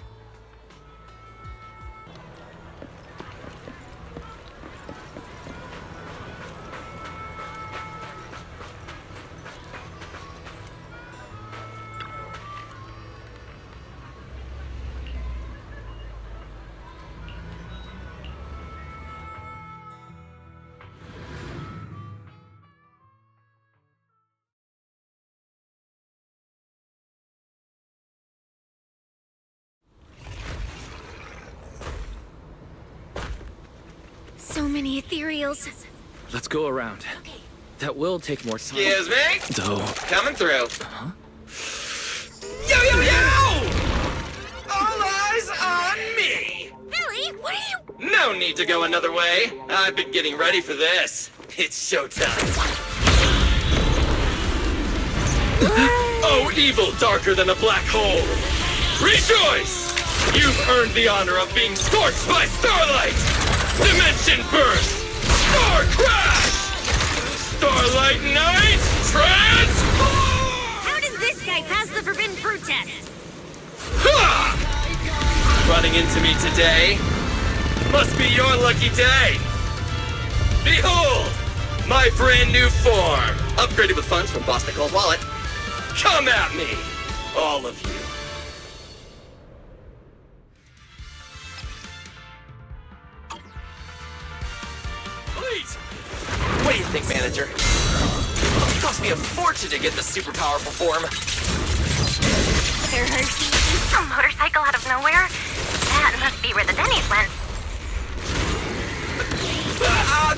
So many ethereals. Let's go around. That will take more time. Excuse me? Though. Coming through. Huh? Yo, yo, yo! All eyes on me! Billy, what are you... No need to go another way. I've been getting ready for this. It's showtime. Oh, evil darker than a black hole! Rejoice! You've earned the honor of being scorched by starlight! Dimension burst! Star crash! Starlight night! Transform! How does this guy pass the forbidden fruit test? Ha! Running into me today? Must be your lucky day! Behold! My brand new form! Upgraded with funds from Boss Nicole's wallet. Come at me! All of you. Please! What do you think, manager? It cost me a fortune to get this super powerful form. There her a motorcycle out of nowhere? That must be where the Denny's went.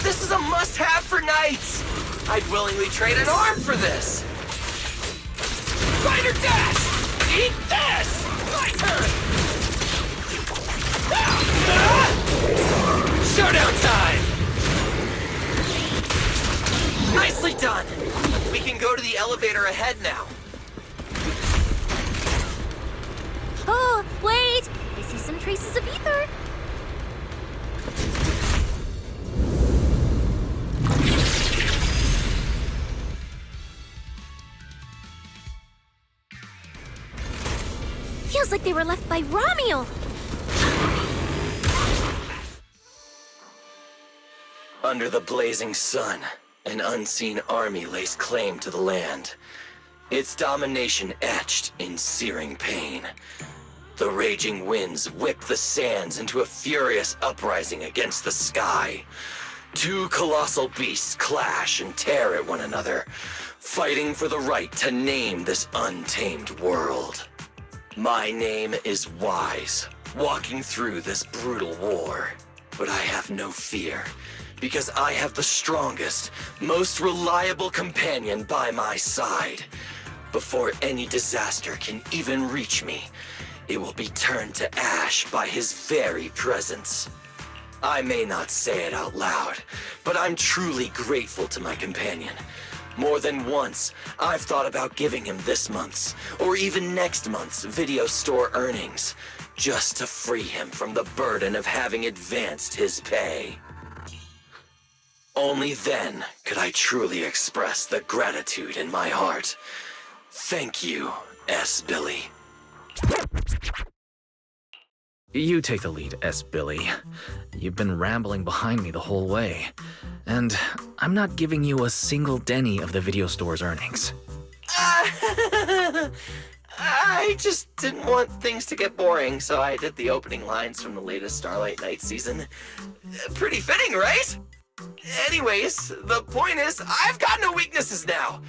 This is a must-have for knights! I'd willingly trade an arm for this! Rider dash! Eat this! My turn! Showdown time! Nicely done! We can go to the elevator ahead now. Oh, wait! I see some traces of ether. Feels like they were left by Ramiel. Under the blazing sun, an unseen army lays claim to the land. Its domination etched in searing pain. The raging winds whip the sands into a furious uprising against the sky. Two colossal beasts clash and tear at one another, fighting for the right to name this untamed world. My name is Wise, walking through this brutal war. But I have no fear, because I have the strongest, most reliable companion by my side. Before any disaster can even reach me, it will be turned to ash by his very presence. I may not say it out loud, but I'm truly grateful to my companion. More than once, I've thought about giving him this month's, or even next month's, video store earnings, just to free him from the burden of having advanced his pay. Only then could I truly express the gratitude in my heart. Thank you, S. Billy. You take the lead, S. Billy. You've been rambling behind me the whole way. And I'm not giving you a single penny of the video store's earnings. I just didn't want things to get boring, so I did the opening lines from the latest Starlight Night season. Pretty fitting, right? Anyways, the point is, I've got no weaknesses now.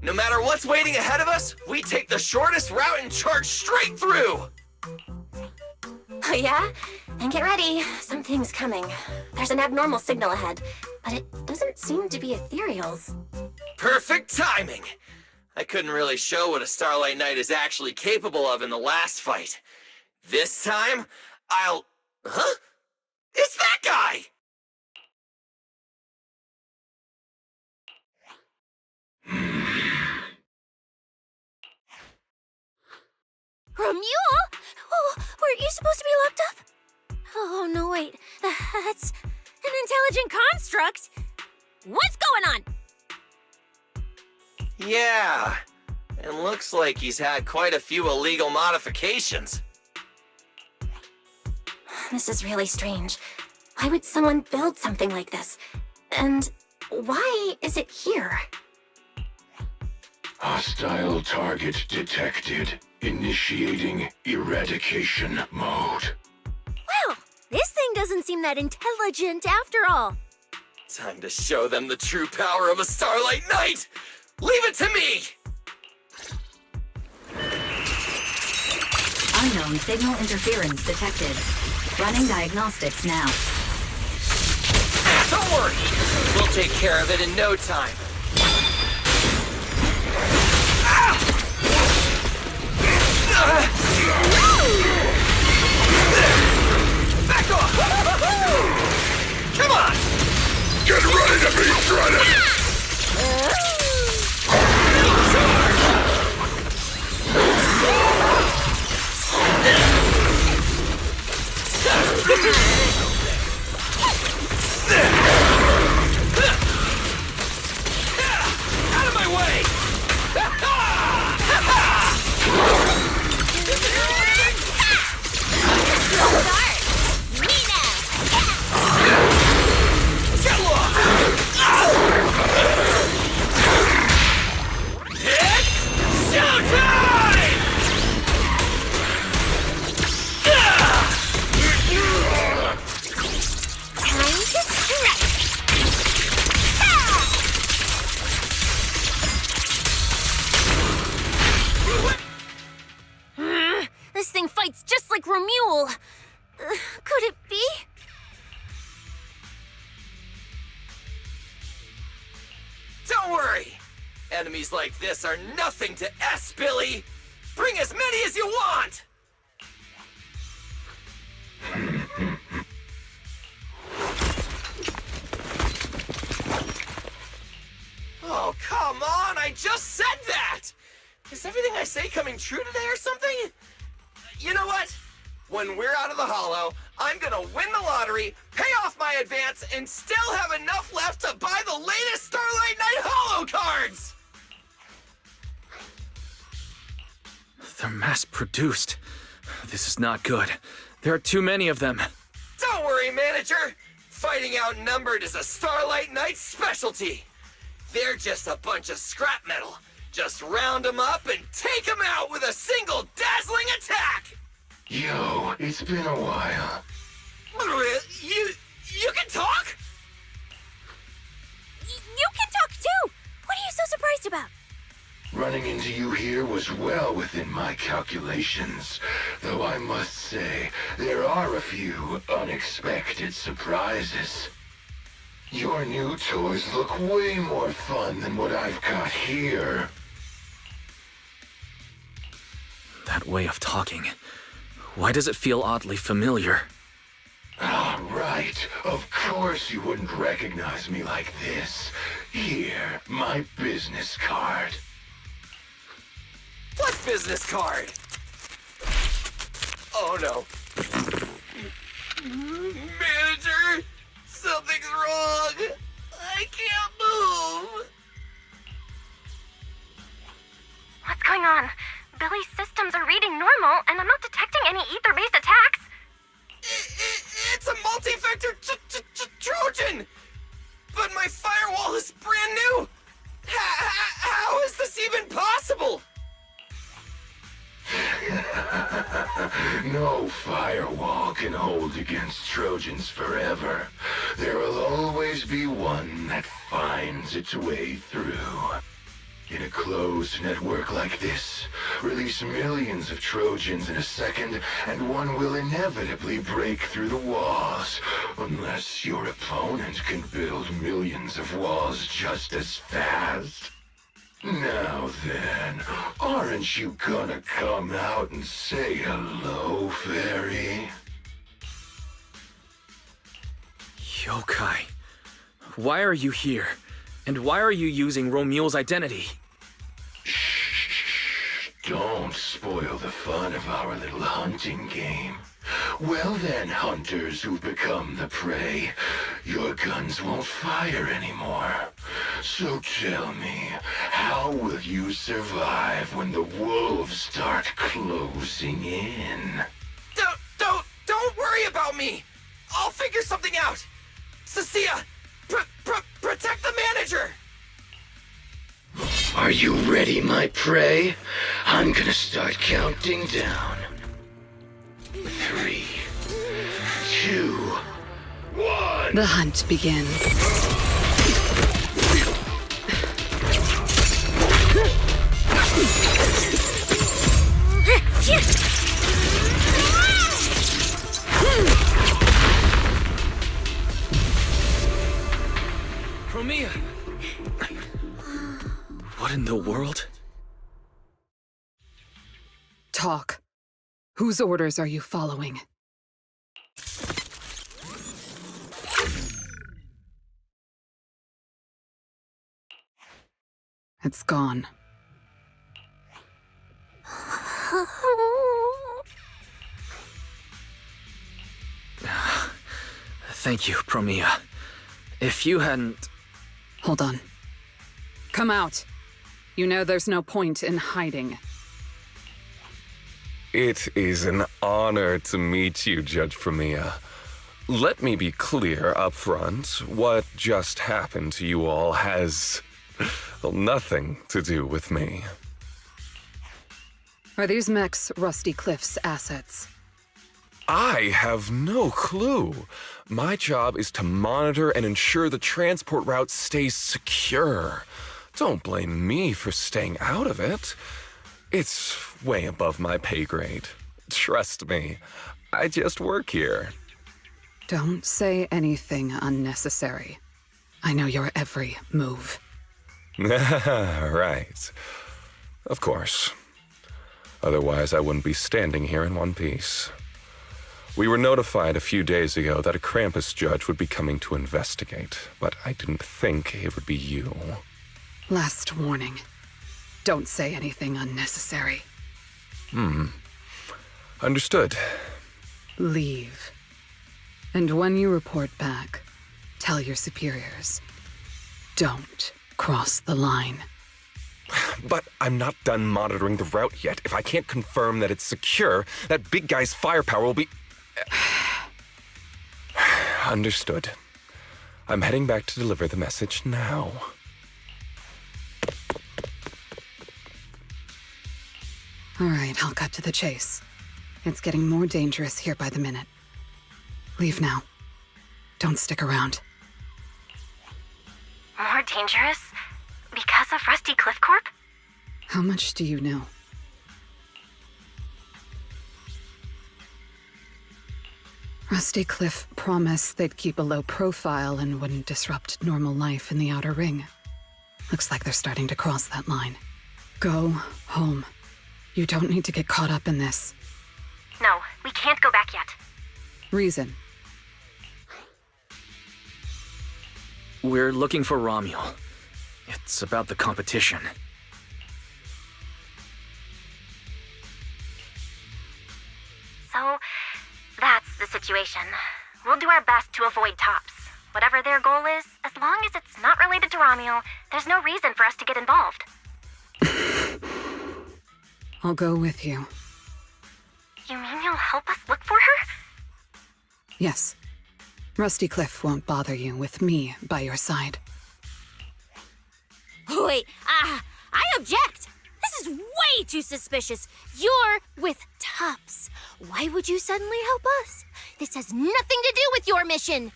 No matter what's waiting ahead of us, we take the shortest route and charge straight through! Oh yeah? And get ready, something's coming. There's an abnormal signal ahead, but it doesn't seem to be ethereals. Perfect timing! I couldn't really show what a Starlight Knight is actually capable of in the last fight. This time, Huh? It's that guy! Romuel? Oh, weren't you supposed to be locked up? Oh, no, wait. That's an intelligent construct. What's going on? Yeah, and looks like he's had quite a few illegal modifications. This is really strange. Why would someone build something like this? And why is it here? Hostile target detected. Initiating eradication mode. Well, this thing doesn't seem that intelligent after all. Time to show them the true power of a Starlight Knight! Leave it to me! Unknown signal interference detected. Running diagnostics now. Don't worry! We'll take care of it in no time. Back off! Come on! Get ready to be shredded! Out of my way! This thing fights just like Romuel. Could it be? Don't worry! Enemies like this are nothing to S, Billy! Bring as many many as you want! Oh, come on! I just said that! Is everything I say coming true today or something? You know what? When we're out of the Hollow, I'm gonna win the lottery, pay off my advance, and still have enough left to buy the latest Starlight Night Hollow cards! They're mass-produced. This is not good. There are too many of them. Don't worry, manager! Fighting outnumbered is a Starlight Night specialty! They're just a bunch of scrap metal. Just round them up and take them out with a single dazzling attack! Yo, it's been a while. You can talk? You can talk too! What are you so surprised about? Running into you here was well within my calculations, though I must say, there are a few unexpected surprises. Your new toys look way more fun than what I've got here. That way of talking. Why does it feel oddly familiar? Ah, right. Of course you wouldn't recognize me like this. Here, my business card. What business card? Oh no. Manager! Something's wrong! I can't move! What's going on? Billy's systems are reading normal, and I'm not detecting any ether-based attacks. It's a multi-vector Trojan! But my firewall is brand new! How is this even possible? No firewall can hold against Trojans forever. There will always be one that finds its way through. In a closed network like this, release millions of Trojans in a second, and one will inevitably break through the walls, unless your opponent can build millions of walls just as fast. Now then, aren't you gonna come out and say hello, fairy? Yokai, why are you here? And why are you using Romule's identity? Shh, don't spoil the fun of our little hunting game. Well then, hunters who've become the prey, your guns won't fire anymore. So tell me, how will you survive when the wolves start closing in? Don't worry about me! I'll figure something out! Cecilia, protect the manager! Are you ready, my prey? I'm gonna start counting down. 3, 2, 1. The hunt begins. Promia! What in the world? Talk. Whose orders are you following? It's gone. Thank you, Promia. If you hadn't... Hold on. Come out. You know there's no point in hiding. It is an honor to meet you, Judge Promia. Let me be clear up front. What just happened to you all has nothing to do with me. Are these mechs Rusty Cliff's assets? I have no clue. My job is to monitor and ensure the transport route stays secure. Don't blame me for staying out of it. It's way above my pay grade. Trust me, I just work here. Don't say anything unnecessary. I know your every move. Right. Of course. Otherwise, I wouldn't be standing here in one piece. We were notified a few days ago that a Krampus judge would be coming to investigate, but I didn't think it would be you. Last warning. Don't say anything unnecessary. Understood. Leave. And when you report back, tell your superiors. Don't cross the line. But I'm not done monitoring the route yet. If I can't confirm that it's secure, that big guy's firepower will be... Understood. I'm heading back to deliver the message now. All right, I'll cut to the chase. It's getting more dangerous here by the minute. Leave now. Don't stick around. More dangerous? Because of Rusty Cliff Corp? How much do you know? Rusty Cliff promised they'd keep a low profile and wouldn't disrupt normal life in the Outer Ring. Looks like they're starting to cross that line. Go home. You don't need to get caught up in this. No, we can't go back yet. Reason. We're looking for Romuel. It's about the competition. So, that's the situation. We'll do our best to avoid Tops. Whatever their goal is, as long as it's not related to Romuel, there's no reason for us to get involved. I'll go with you. You mean you'll help us look for her? Yes. Rusty Cliff won't bother you with me by your side. Wait, I object! This is way too suspicious. You're with Tops. Why would you suddenly help us? This has nothing to do with your mission.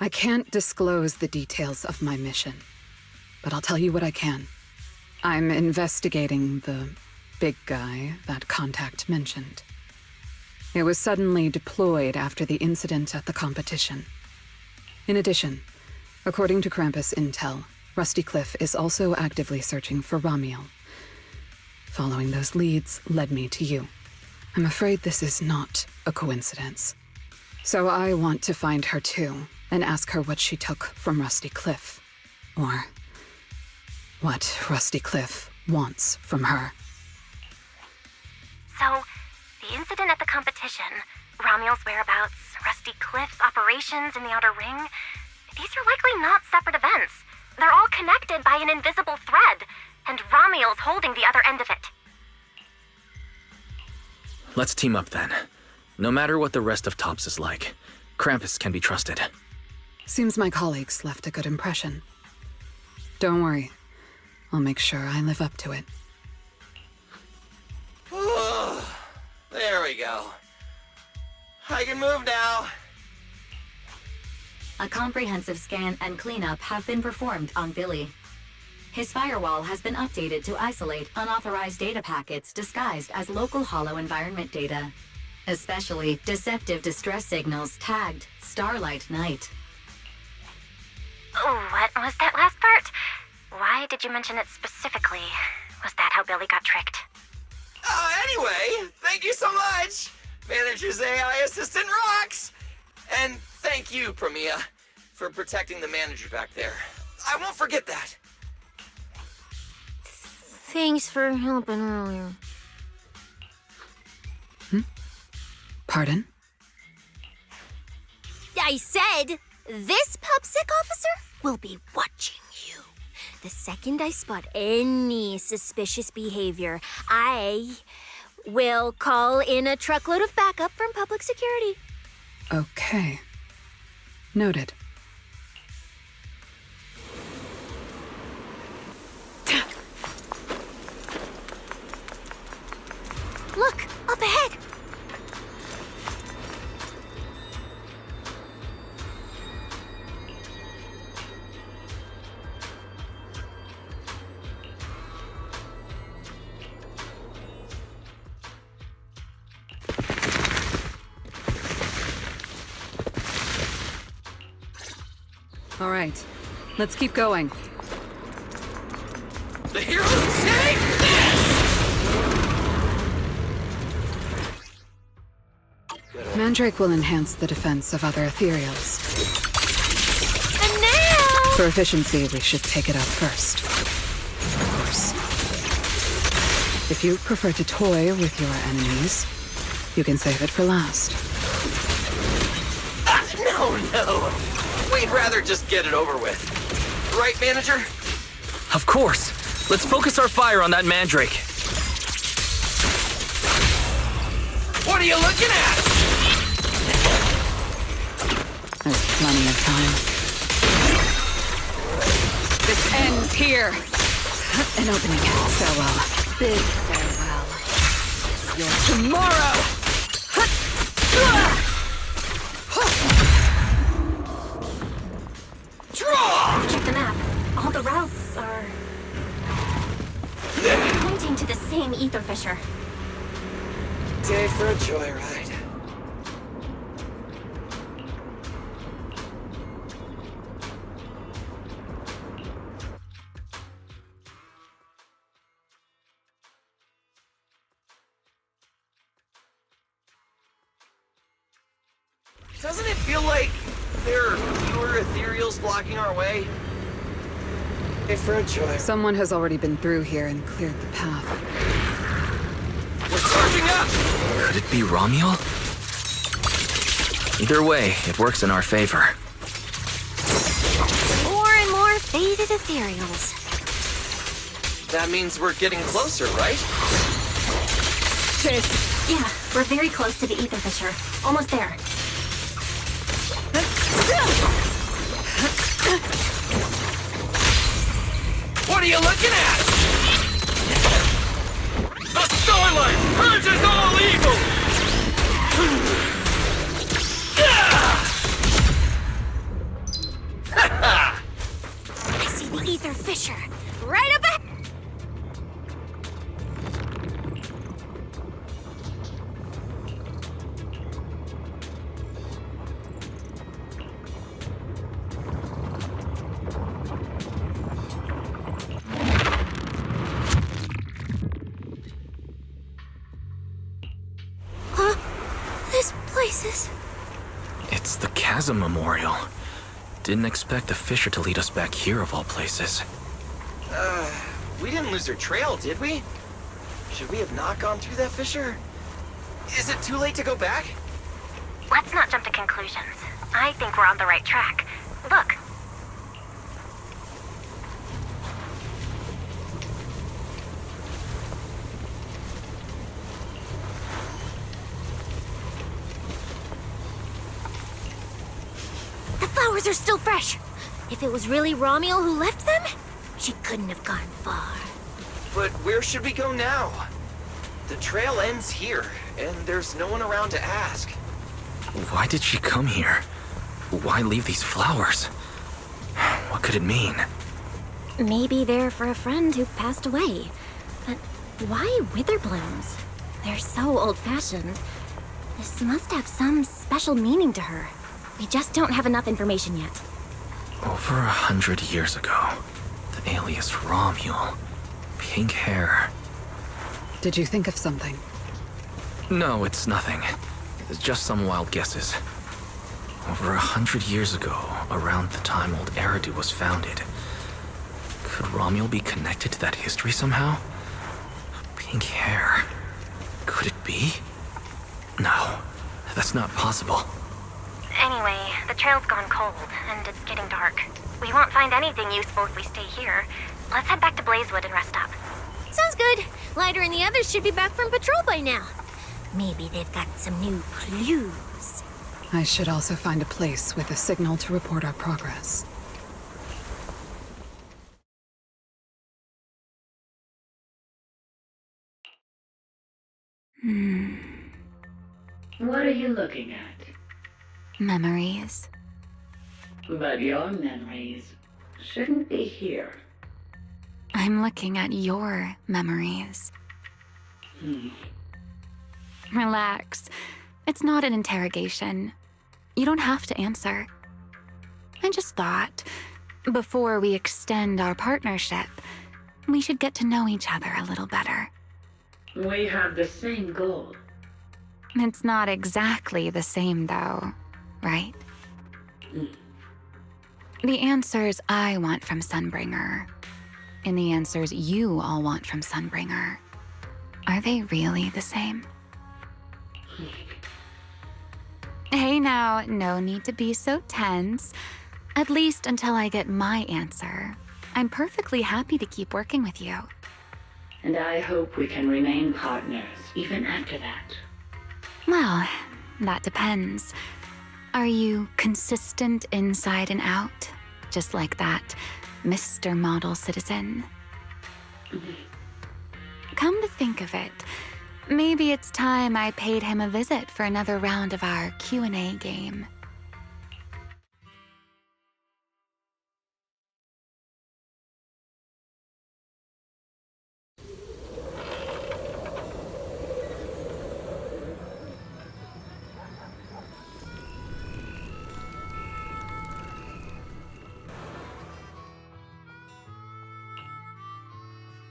I can't disclose the details of my mission, but I'll tell you what I can. I'm investigating the big guy that Contact mentioned. It was suddenly deployed after the incident at the competition. In addition, according to Krampus intel, Rusty Cliff is also actively searching for Romuel. Following those leads led me to you. I'm afraid this is not a coincidence. So I want to find her too, and ask her what she took from Rusty Cliff. Or what Rusty Cliff wants from her. So, the incident at the competition, Romuel's whereabouts, Rusty Cliff's operations in the Outer Ring, these are likely not separate events. They're all connected by an invisible thread, and Romuel's holding the other end of it. Let's team up then. No matter what the rest of Tops is like, Krampus can be trusted. Seems my colleagues left a good impression. Don't worry. I'll make sure I live up to it. There we go. I can move now. A comprehensive scan and cleanup have been performed on Billy. His firewall has been updated to isolate unauthorized data packets disguised as local hollow environment data, especially deceptive distress signals tagged Starlight Night. Oh, what was that last part? Why did you mention it specifically? Was that how Billy got tricked? Anyway, thank you so much! Manager's AI assistant rocks! And thank you, Premia, for protecting the manager back there. I won't forget that. Thanks for helping earlier. Pardon? I said, this PubSec officer will be watching you. The second I spot any suspicious behavior, I will call in a truckload of backup from public security. Okay. Noted. Look, up ahead. All right. Let's keep going. The heroes say this! Mandrake will enhance the defense of other ethereals. And now! For efficiency, we should take it out first. Of course. If you prefer to toy with your enemies, you can save it for last. No. We'd rather just get it over with. Right, manager? Of course. Let's focus our fire on that Mandrake. What are you looking at? There's plenty of time. This ends here. An opening farewell. Big farewell. Your tomorrow! Check the map. All the routes are pointing to the same ether fissure. Day for a joyride. Doesn't it feel like there are fewer ethereals blocking our way? Day for a joyride. Someone has already been through here and cleared the path. We're charging up! Could it be Romuel? Either way, it works in our favor. More and more faded ethereals. That means we're getting closer, right? Chase! Yeah, we're very close to the ether fissure. Almost there. What are you looking at? The starlight purges all evil! I see the ether fissure. Right up ahead! This place is... It's the Chasm Memorial. Didn't expect the fissure to lead us back here of all places. We didn't lose our trail, did we? Should we have not gone through that fissure? Is it too late to go back? Let's not jump to conclusions. I think we're on the right track. Look. The flowers are still fresh. If it was really Romuel who left them, she couldn't have gone far. But where should we go now? The trail ends here, and there's no one around to ask. Why did she come here? Why leave these flowers? What could it mean? Maybe they're for a friend who passed away. But why wither blooms? They're so old-fashioned. This must have some special meaning to her. We just don't have enough information yet. Over 100 years ago, the alias Romuel. Pink hair. Did you think of something? No, it's nothing. It's just some wild guesses. Over 100 years ago, around the time old Eridan was founded. Could Romuel be connected to that history somehow? Pink hair. Could it be? No, that's not possible. Anyway, the trail's gone cold, and it's getting dark. We won't find anything useful if we stay here. Let's head back to Blazewood and rest up. Sounds good. Lighter and the others should be back from patrol by now. Maybe they've got some new clues. I should also find a place with a signal to report our progress. What are you looking at? Memories. But your memories shouldn't be here. I'm looking at your memories. Relax. It's not an interrogation. You don't have to answer. I just thought, before we extend our partnership, we should get to know each other a little better. We have the same goal. It's not exactly the same, though, right? The answers I want from Sunbringer, and the answers you all want from Sunbringer, are they really the same? Hey now, no need to be so tense. At least until I get my answer. I'm perfectly happy to keep working with you. And I hope we can remain partners even after that. Well, that depends. Are you consistent inside and out? Just like that Mr. Model Citizen? Come to think of it, maybe it's time I paid him a visit for another round of our Q&A game.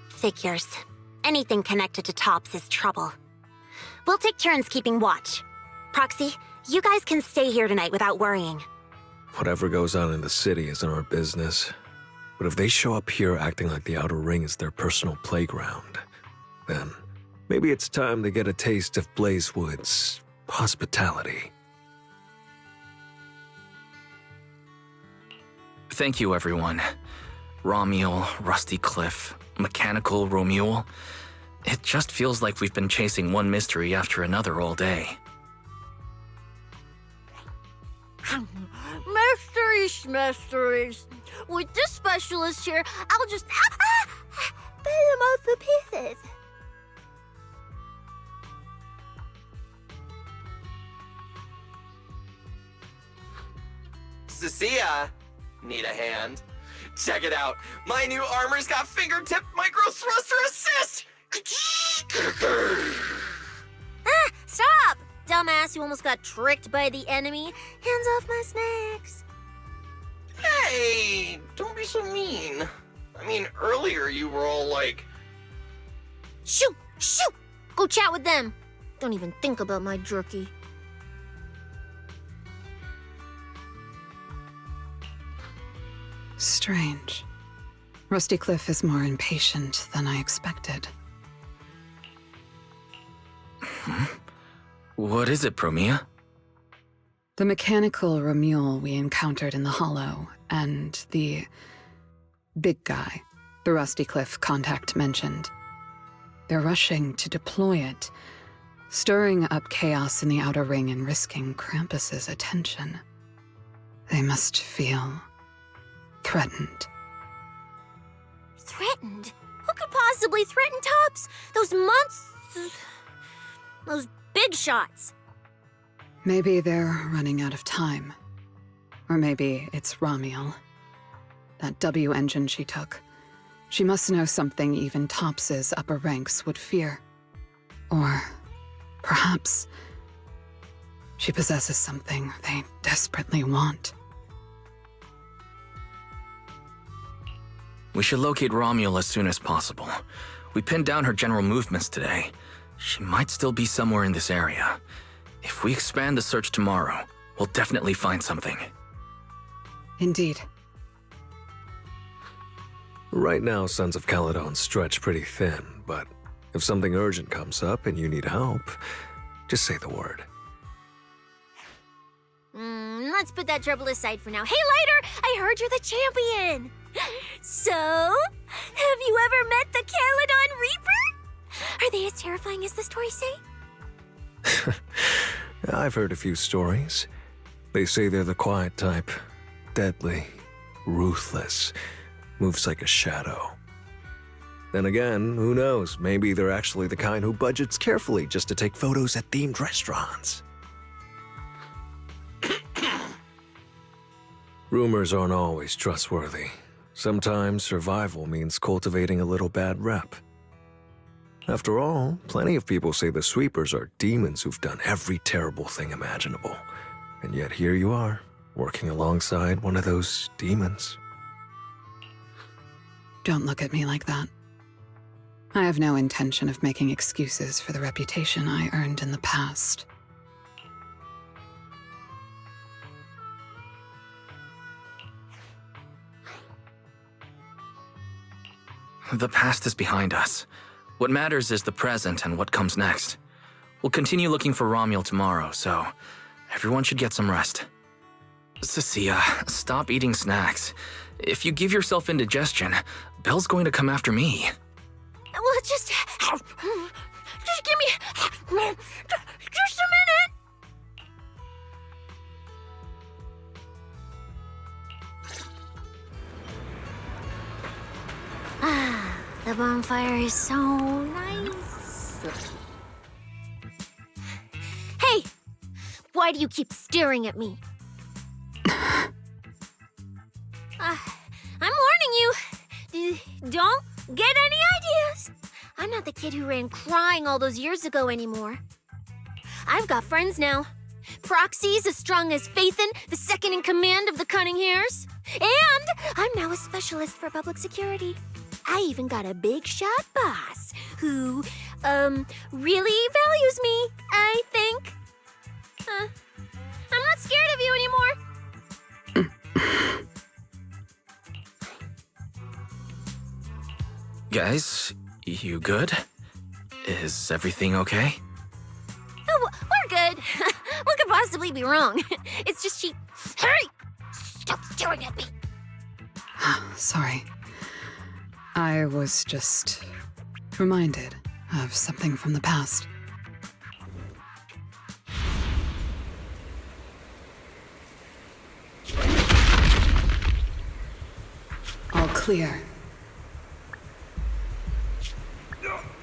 Figures. Anything connected to Tops is trouble. We'll take turns keeping watch. Proxy, you guys can stay here tonight without worrying. Whatever goes on in the city isn't our business. But if they show up here acting like the Outer Ring is their personal playground, then maybe it's time to get a taste of Blazewood's hospitality. Thank you, everyone. Romiel, Rusty Cliff, Mechanical Romuel. It just feels like we've been chasing one mystery after another all day. Mysteries. With this specialist here, I'll just put him off the pieces. Cecilia, need a hand? Check it out. My new armor's got fingertip micro thruster assist. Stop! Dumbass, you almost got tricked by the enemy. Hands off my snacks. Hey, don't be so mean. I mean, earlier you were all like... Shoot! Shoot! Go chat with them. Don't even think about my jerky. Strange. Rusty Cliff is more impatient than I expected. What is it, Promia? The mechanical Romuel we encountered in the Hollow, and the big guy the Rusty Cliff contact mentioned. They're rushing to deploy it, stirring up chaos in the Outer Ring and risking Krampus's attention. They must feel threatened. Threatened? Who could possibly threaten Tops? Those monsters... Those big shots. Maybe they're running out of time. Or maybe it's Romiel. That W engine she took. She must know something even Tops's upper ranks would fear. Or perhaps she possesses something they desperately want. We should locate Romuel as soon as possible. We pinned down her general movements today. She might still be somewhere in this area. If we expand the search tomorrow, we'll definitely find something. Indeed. Right now, Sons of Caledon stretch pretty thin, but if something urgent comes up and you need help, just say the word. Let's put that trouble aside for now. Hey, Lighter! I heard you're the champion! So, have you ever met the Caledon Reaper? Are they as terrifying as the stories say? I've heard a few stories. They say they're the quiet type. Deadly. Ruthless. Moves like a shadow. Then again, who knows? Maybe they're actually the kind who budgets carefully just to take photos at themed restaurants. Rumors aren't always trustworthy. Sometimes survival means cultivating a little bad rep. After all, plenty of people say the sweepers are demons who've done every terrible thing imaginable. And yet here you are, working alongside one of those demons. Don't look at me like that. I have no intention of making excuses for the reputation I earned in the past. The past is behind us. What matters is the present and what comes next. We'll continue looking for Romuald tomorrow, so everyone should get some rest. Cecilia, stop eating snacks. If you give yourself indigestion, Belle's going to come after me. Well, just give me just a minute. Ah, the bonfire is so nice. Hey, why do you keep staring at me? I'm warning you. Don't get any ideas. I'm not the kid who ran crying all those years ago anymore. I've got friends now. Proxies as strong as Phaethon, the second in command of the Cunning Hares. And I'm now a specialist for public security. I even got a big shot boss who, really values me, I think. I'm not scared of you anymore. Guys, you good? Is everything okay? Oh, we're good. What could possibly be wrong? It's just she... Hurry! Stop staring at me! Sorry. I was just reminded of something from the past. All clear.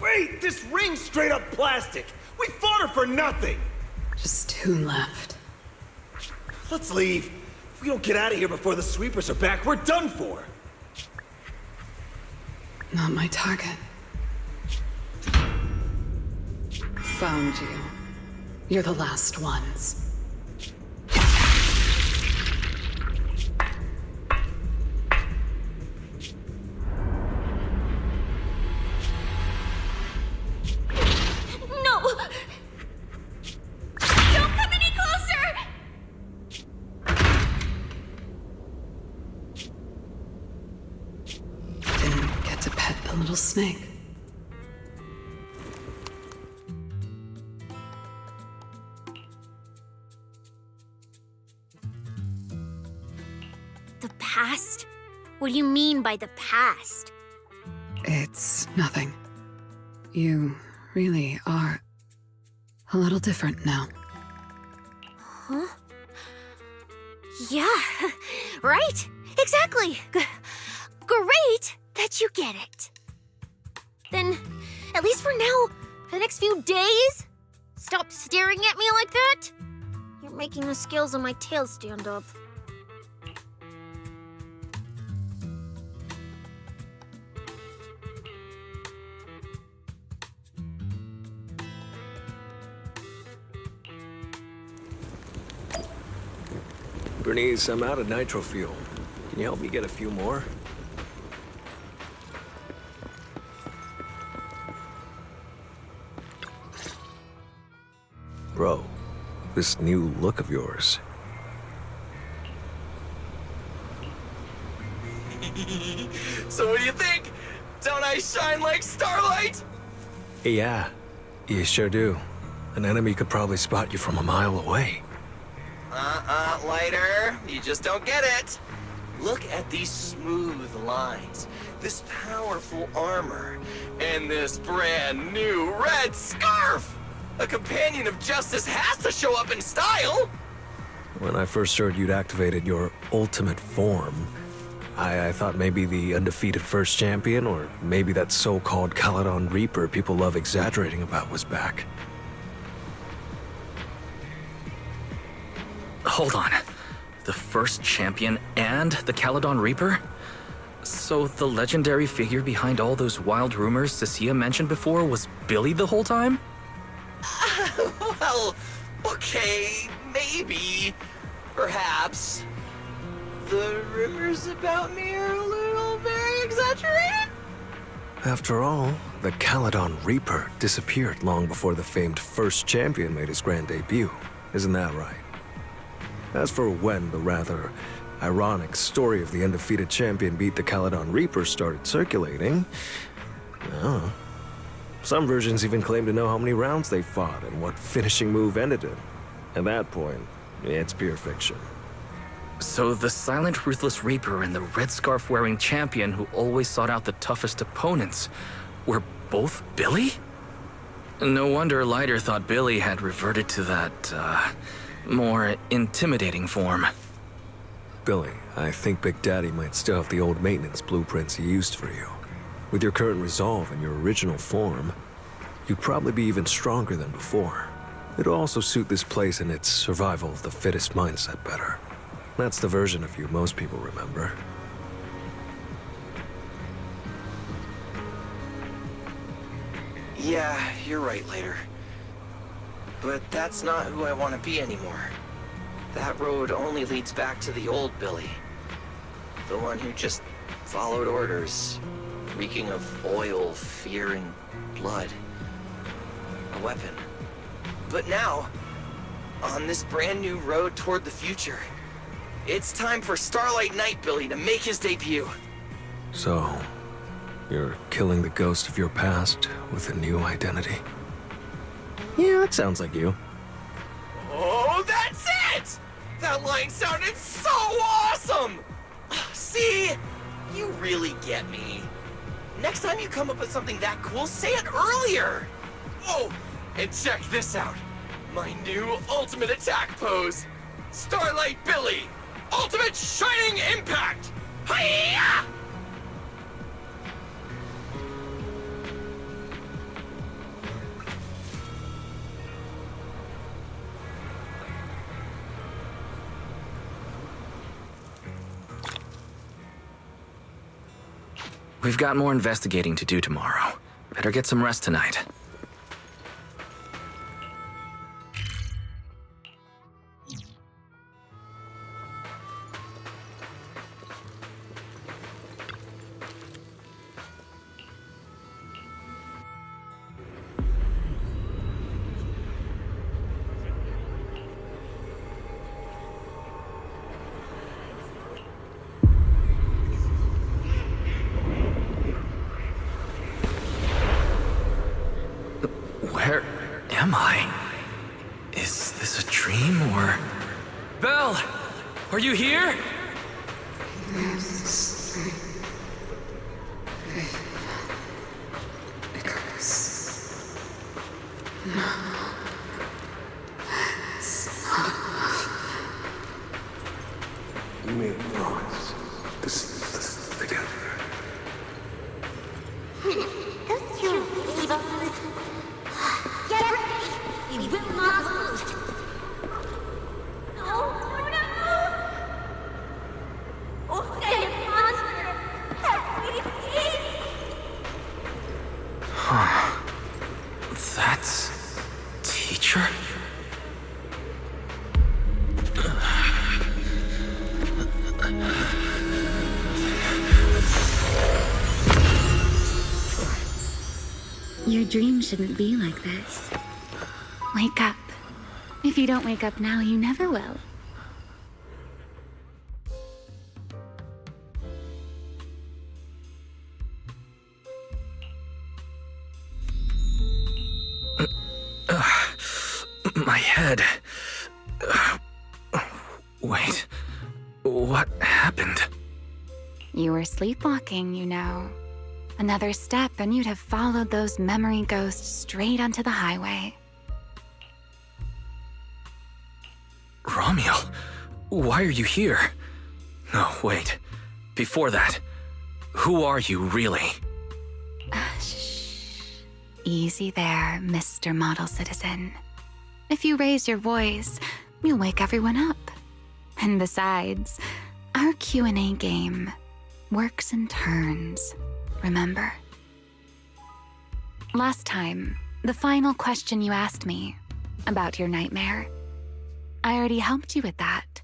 Wait, this ring's straight up plastic. We fought her for nothing. Just 2 left. Let's leave. If we don't get out of here before the sweepers are back, we're done for. Not my target. Found you. You're the last ones. Snake. The past? What do you mean by the past? It's nothing. You really are a little different now. Huh? Yeah, right? Exactly. Great that you get it. Then, at least for now, for the next few days, stop staring at me like that. You're making the scales on my tail stand up. Bernice, I'm out of nitro fuel. Can you help me get a few more? Bro, this new look of yours. So what do you think? Don't I shine like starlight? Yeah, you sure do. An enemy could probably spot you from a mile away. Lighter. You just don't get it. Look at these smooth lines, this powerful armor, and this brand new red scarf! A companion of justice has to show up in style! When I first heard you'd activated your ultimate form, I thought maybe the undefeated first champion, or maybe that so-called Caledon Reaper people love exaggerating about was back. Hold on. The first champion and the Caledon Reaper? So the legendary figure behind all those wild rumors Cecilia mentioned before was Billy the whole time? Well, okay, maybe. Perhaps. The rumors about me are a little very exaggerated? After all, the Caledon Reaper disappeared long before the famed first champion made his grand debut. Isn't that right? As for when the rather ironic story of the undefeated champion beat the Caledon Reaper started circulating, well, some versions even claim to know how many rounds they fought and what finishing move ended it. At that point, it's pure fiction. So the silent, ruthless Reaper and the red scarf-wearing champion who always sought out the toughest opponents were both Billy? No wonder Lighter thought Billy had reverted to that, more intimidating form. Billy, I think Big Daddy might still have the old maintenance blueprints he used for you. With your current resolve and your original form, you'd probably be even stronger than before. It'll also suit this place and its survival of the fittest mindset better. That's the version of you most people remember. Yeah, you're right, Later. But that's not who I want to be anymore. That road only leads back to the old Billy. The one who just followed orders, reeking of oil, fear, and blood. A weapon. But now, on this brand new road toward the future, it's time for Starlight Knight Billy to make his debut. So, you're killing the ghost of your past with a new identity? Yeah, that sounds like you. Oh, that's it! That line sounded so awesome! See? You really get me. Next time you come up with something that cool, say it earlier! Oh, and check this out. My new ultimate attack pose. Starlight Billy! Ultimate Shining Impact! Hi-ya! We've got more investigating to do tomorrow. Better get some rest tonight. Where am I? Is this a dream or... Belle! Are you here? You made a promise. This is together. Don't you believe us? Get ready! We will not lose! No! Oh, stay monster! Help me, please! Huh. That's... Teacher? Your dream shouldn't be like this. Wake up. If you don't wake up now, you never will. My head. Wait. What happened? You were sleepwalking, you know. Another step and you'd have followed those memory ghosts straight onto the highway. Ramiel, why are you here? No, wait. Before that, who are you really? Shh. Easy there, Mr. Model Citizen. If you raise your voice, you'll wake everyone up. And besides, our Q&A game works in turns. Remember? Last time, the final question you asked me about your nightmare, I already helped you with that.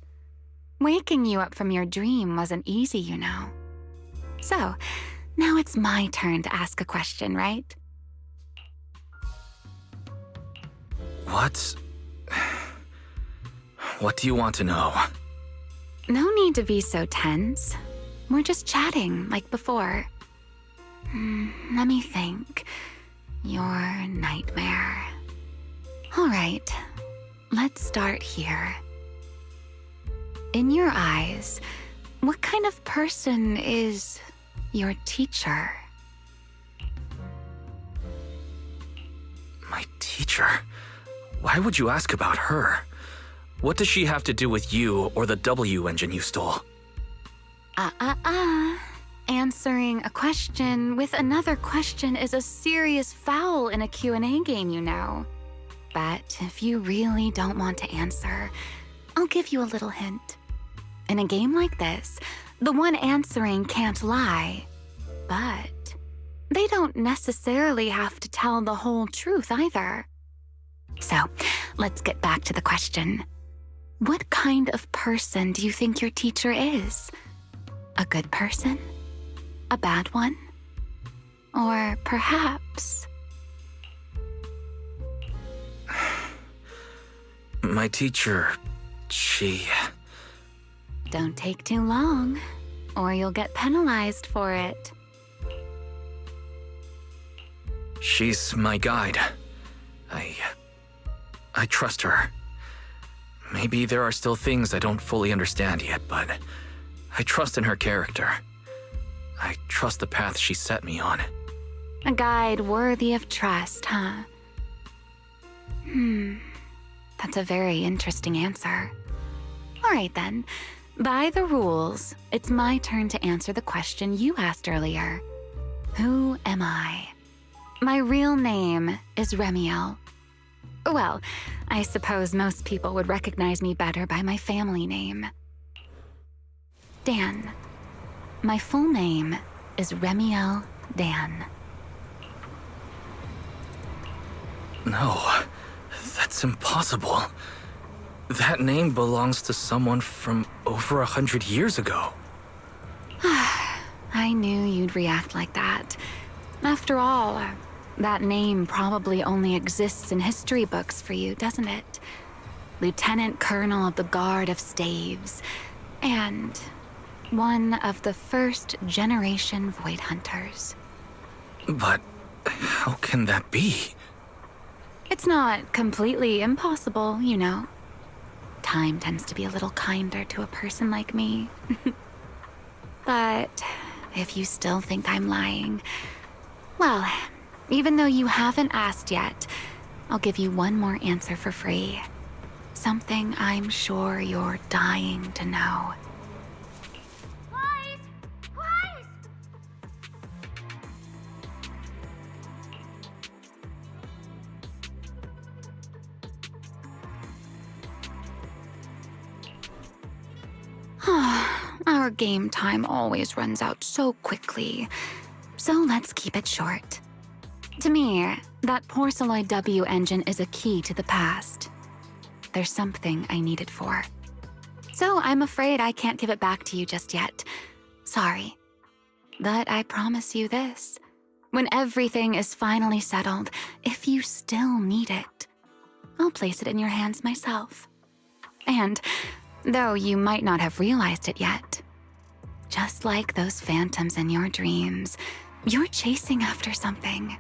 Waking you up from your dream wasn't easy, you know. So, Now it's my turn to ask a question, right? What do you want to know? No need to be so tense. We're just chatting like before. Let me think. Your nightmare. All right, let's start here. In your eyes, what kind of person is your teacher? My teacher? Why would you ask about her? What does she have to do with you or the W engine you stole? Answering a question with another question is a serious foul in a Q&A game, you know. But if you really don't want to answer, I'll give you a little hint. In a game like this, the one answering can't lie, but they don't necessarily have to tell the whole truth either. So, let's get back to the question. What kind of person do you think your teacher is? A good person? A bad one? Or perhaps... My teacher, she... Don't take too long, or you'll get penalized for it. She's my guide. I trust her. Maybe there are still things I don't fully understand yet, but I trust in her character. I trust the path she set me on. A guide worthy of trust, huh? That's a very interesting answer. All right then. By the rules, it's my turn to answer the question you asked earlier. Who am I? My real name is Remiel. Well, I suppose most people would recognize me better by my family name. Dan. My full name is Remiel Dan. No, that's impossible. That name belongs to someone from over 100 years ago. I knew you'd react like that. After all, that name probably only exists in history books for you, doesn't it? Lieutenant Colonel of the Guard of Staves, and one of the first generation Void Hunters. But how can that be? It's not completely impossible, you know. Time tends to be a little kinder to a person like me. But if you still think I'm lying, well, even though you haven't asked yet, I'll give you one more answer for free. Something I'm sure you're dying to know. Our game time always runs out so quickly, so let's keep it short. To me, that Porceloid W engine is a key to the past. There's something I need it for. So I'm afraid I can't give it back to you just yet. Sorry. But I promise you this. When everything is finally settled, if you still need it, I'll place it in your hands myself. And though you might not have realized it yet, just like those phantoms in your dreams, you're chasing after something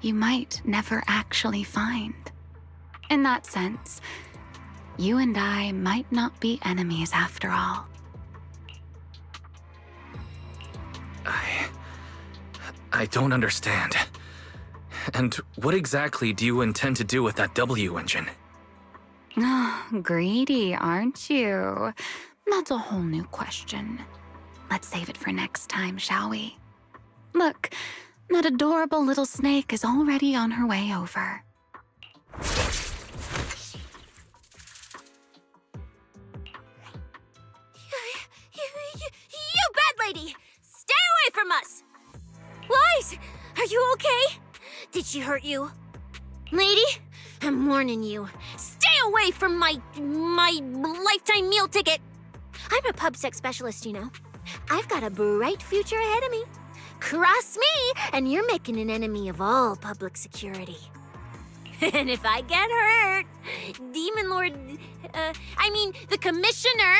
you might never actually find. In that sense, you and I might not be enemies after all. I don't understand. And what exactly do you intend to do with that W engine? Oh, greedy, aren't you? That's a whole new question. Let's save it for next time, shall we? Look, that adorable little snake is already on her way over. You bad lady! Stay away from us! Lies! Are you okay? Did she hurt you? Lady, I'm warning you. Stay away from my lifetime meal ticket! I'm a pub sex specialist, you know. I've got a bright future ahead of me. Cross me, and you're making an enemy of all public security. And if I get hurt, Demon Lord, the Commissioner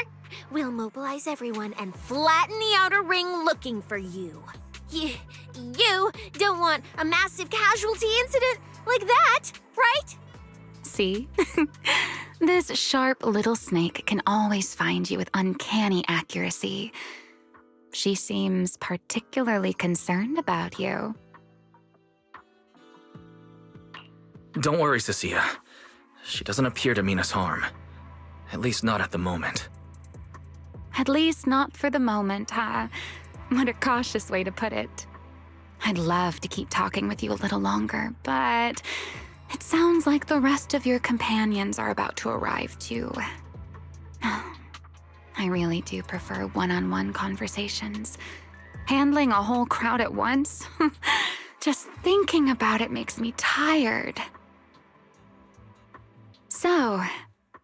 will mobilize everyone and flatten the outer ring looking for you. You don't want a massive casualty incident like that, right? See? This sharp little snake can always find you with uncanny accuracy. She seems particularly concerned about you. Don't worry, Cecilia. She doesn't appear to mean us harm. At least not at the moment. At least not for the moment, huh? What a cautious way to put it. I'd love to keep talking with you a little longer, but it sounds like the rest of your companions are about to arrive too. I really do prefer one-on-one conversations. Handling a whole crowd at once? Just thinking about it makes me tired. So,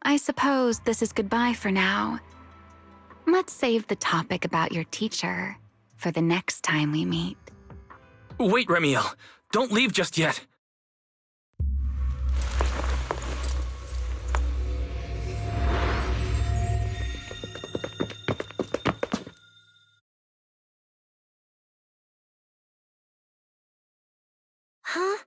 I suppose this is goodbye for now. Let's save the topic about your teacher for the next time we meet. Wait, Remiel! Don't leave just yet! Huh?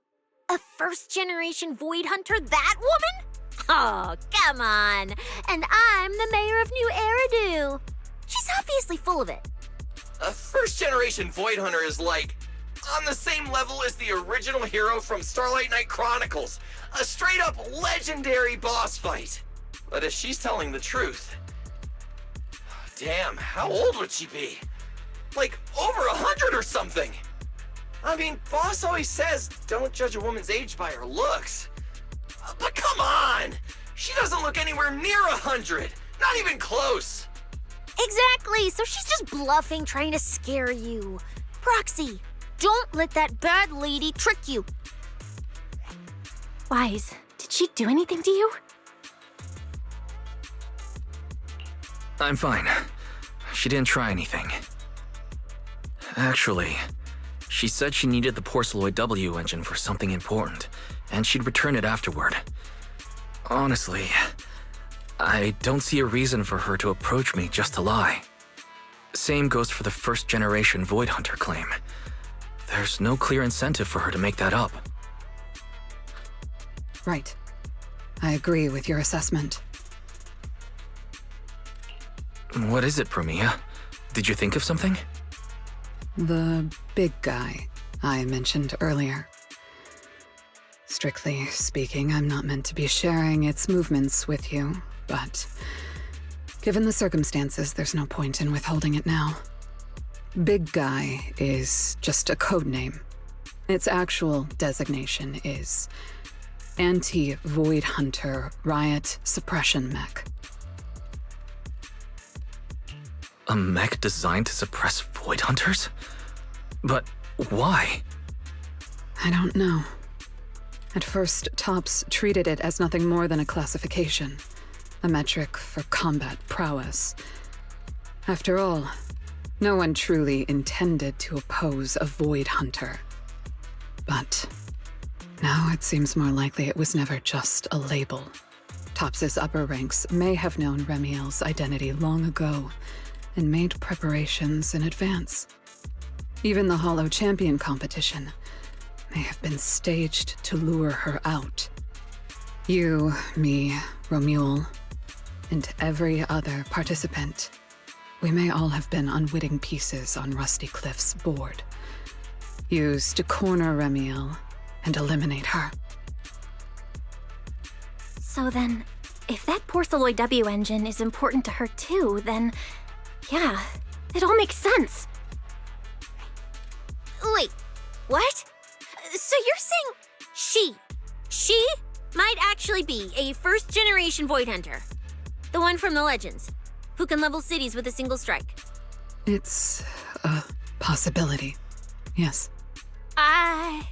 A first-generation Void Hunter, that woman? Oh, come on. And I'm the mayor of New Eridu. She's obviously full of it. A first-generation Void Hunter is like on the same level as the original hero from Starlight Knight Chronicles. A straight-up legendary boss fight. But if she's telling the truth... Damn, how old would she be? Like, over 100 or something! I mean, Boss always says, don't judge a woman's age by her looks. But come on! She doesn't look anywhere near 100! Not even close! Exactly, so she's just bluffing, trying to scare you. Proxy, don't let that bad lady trick you. Wise, did she do anything to you? I'm fine. She didn't try anything. Actually, she said she needed the Porceloid W engine for something important, and she'd return it afterward. Honestly, I don't see a reason for her to approach me just to lie. Same goes for the first-generation Void Hunter claim. There's no clear incentive for her to make that up. Right. I agree with your assessment. What is it, Promia? Did you think of something? The big guy I mentioned earlier. Strictly speaking, I'm not meant to be sharing its movements with you, but given the circumstances, there's no point in withholding it now. Big Guy is just a code name. Its actual designation is Anti-Void Hunter Riot Suppression Mech. A mech designed to suppress Void Hunters? But why? I don't know. At first, Tops treated it as nothing more than a classification, a metric for combat prowess. After all, no one truly intended to oppose a Void Hunter. But now it seems more likely it was never just a label. Tops's upper ranks may have known Remiel's identity long ago and made preparations in advance. Even the Hollow Champion competition may have been staged to lure her out. You, me, Romuald, and every other participant, we may all have been unwitting pieces on Rusty Cliff's board, used to corner Remiel and eliminate her. So then, if that Porceloid W engine is important to her too, then yeah, it all makes sense. Wait, what? So you're saying she might actually be a first-generation Void Hunter? The one from the Legends, who can level cities with a single strike? It's a possibility, yes. I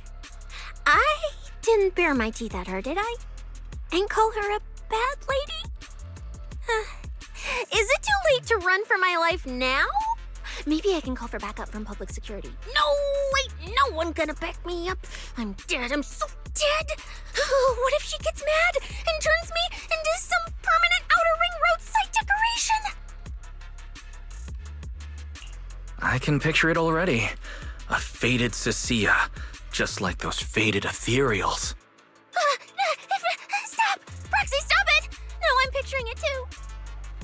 didn't bare my teeth at her, did I? And call her a bad lady? Is it too late to run for my life now? Maybe I can call for backup from public security. No, wait, no one gonna back me up. I'm dead, I'm so dead. What if she gets mad and turns me into some permanent outer ring roadside decoration? I can picture it already. A faded Cecilia, just like those faded ethereals. Stop! Proxy, stop it! No, I'm picturing it too.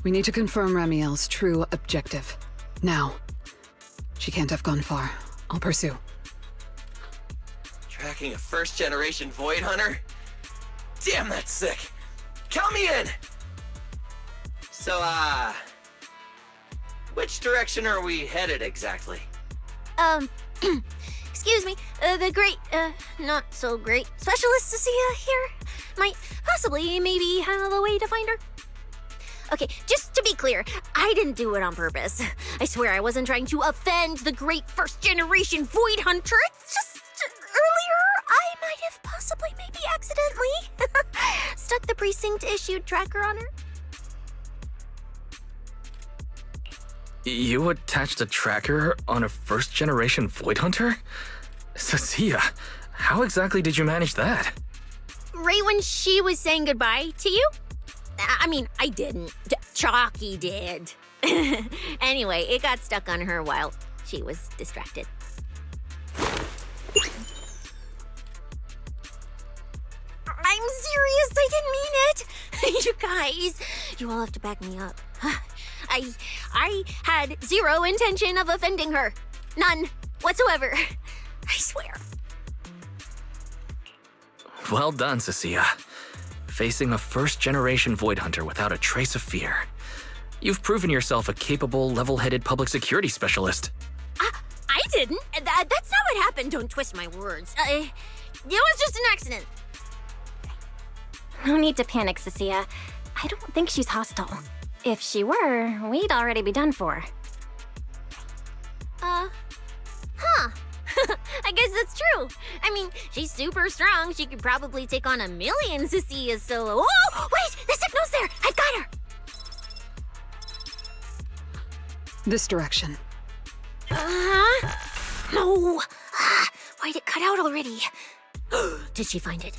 We need to confirm Ramiel's true objective. Now. She can't have gone far. I'll pursue. Tracking a first-generation Void Hunter? Damn, that's sick. Count me in! So, which direction are we headed exactly? Excuse me, the great, not so great specialist Cecilia here might possibly maybe have a way to find her. Okay, just to be clear, I didn't do it on purpose. I swear I wasn't trying to offend the great first-generation Void Hunter. It's just, earlier I might have possibly maybe accidentally stuck the precinct-issued tracker on her. You attached a tracker on a first-generation Void Hunter? Cecilia, how exactly did you manage that? Right when she was saying goodbye to you? I mean, I didn't. Chalky did. Anyway, it got stuck on her while she was distracted. I'm serious, I didn't mean it. You guys, you all have to back me up. I had zero intention of offending her. None whatsoever. I swear. Well done, Cecilia. Facing a first-generation Void Hunter without a trace of fear. You've proven yourself a capable, level-headed public security specialist. I didn't. That's not what happened. Don't twist my words. It was just an accident. No need to panic, Cecilia. I don't think she's hostile. If she were, we'd already be done for. I guess that's true. I mean, she's super strong. She could probably take on 1,000,000 Cecilias solo. Oh, wait! The signal's there! I've got her! This direction. No! Why'd it cut out already? Did she find it?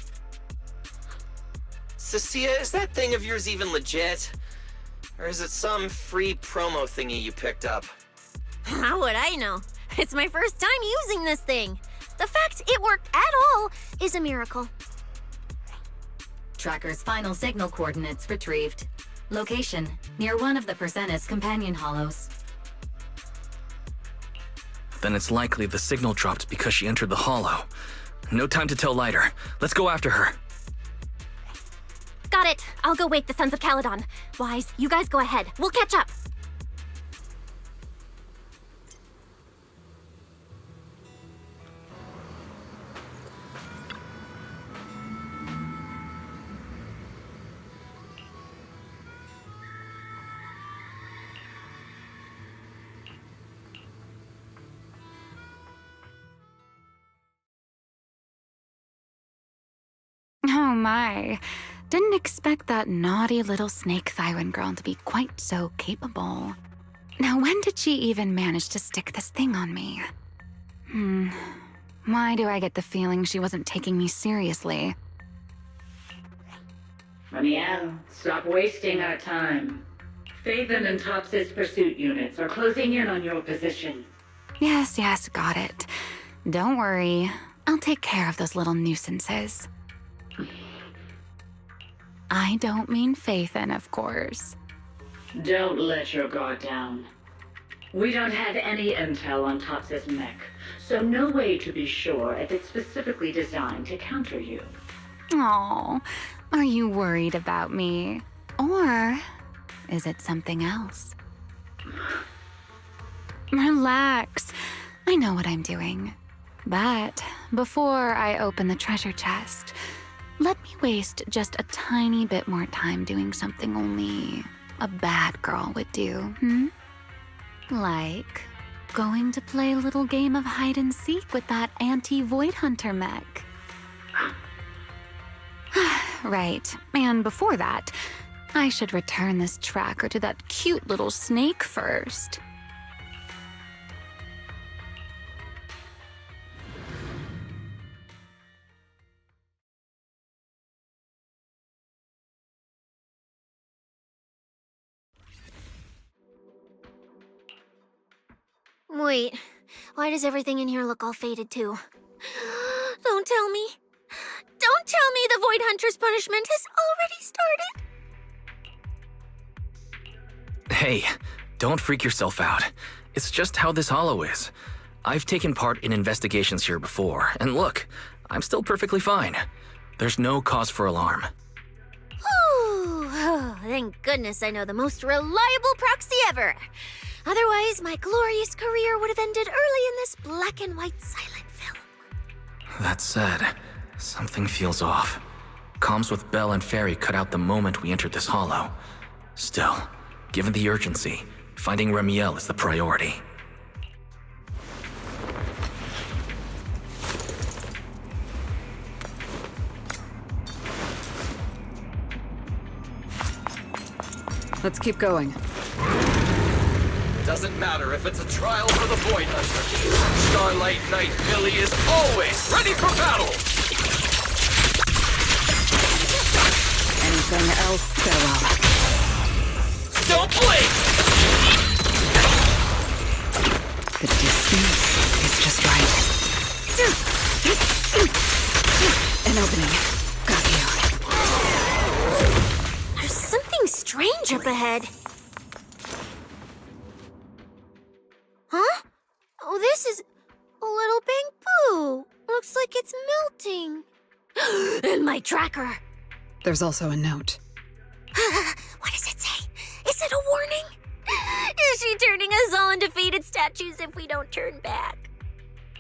Cecilia, is that thing of yours even legit? Or is it some free promo thingy you picked up? How would I know? It's my first time using this thing. The fact it worked at all is a miracle. Tracker's final signal coordinates retrieved. Location, near one of the Persenis companion hollows. Then it's likely the signal dropped because she entered the hollow. No time to tell Lighter. Let's go after her. Got it. I'll go wake the Sons of Caledon. Wise, you guys go ahead. We'll catch up. Oh my. Didn't expect that naughty little snake Thyran girl to be quite so capable. Now when did she even manage to stick this thing on me? Why do I get the feeling she wasn't taking me seriously? Ramiel, stop wasting our time. Phaethon and Tops's pursuit units are closing in on your position. Yes, got it. Don't worry. I'll take care of those little nuisances. I don't mean Phaethon, of course. Don't let your guard down. We don't have any intel on Tops's mech, so no way to be sure if it's specifically designed to counter you. Aw, are you worried about me? Or is it something else? Relax. I know what I'm doing. But before I open the treasure chest, let me waste just a tiny bit more time doing something only a bad girl would do, Like going to play a little game of hide and seek with that anti-Void Hunter mech. Right, and before that, I should return this tracker to that cute little snake first. Wait, why does everything in here look all faded too? Don't tell me. Don't tell me the Void Hunter's punishment has already started. Hey, don't freak yourself out. It's just how this hollow is. I've taken part in investigations here before, and look, I'm still perfectly fine. There's no cause for alarm. Ooh, oh, thank goodness I know the most reliable proxy ever. Otherwise, my glorious career would have ended early in this black and white silent film. That said, something feels off. Comms with Belle and Fairy cut out the moment we entered this hollow. Still, given the urgency, finding Remiel is the priority. Let's keep going. Doesn't matter if it's a trial for the Void Hunter. Starlight Knight Billy is always ready for battle! Anything else, farewell. Don't blink! The distance is just right. An opening. Got you. There's something strange up ahead. Huh? Oh, this is a little bamboo. Looks like it's melting. And my tracker. There's also a note. What does it say? Is it a warning? Is she turning us all into faded statues if we don't turn back?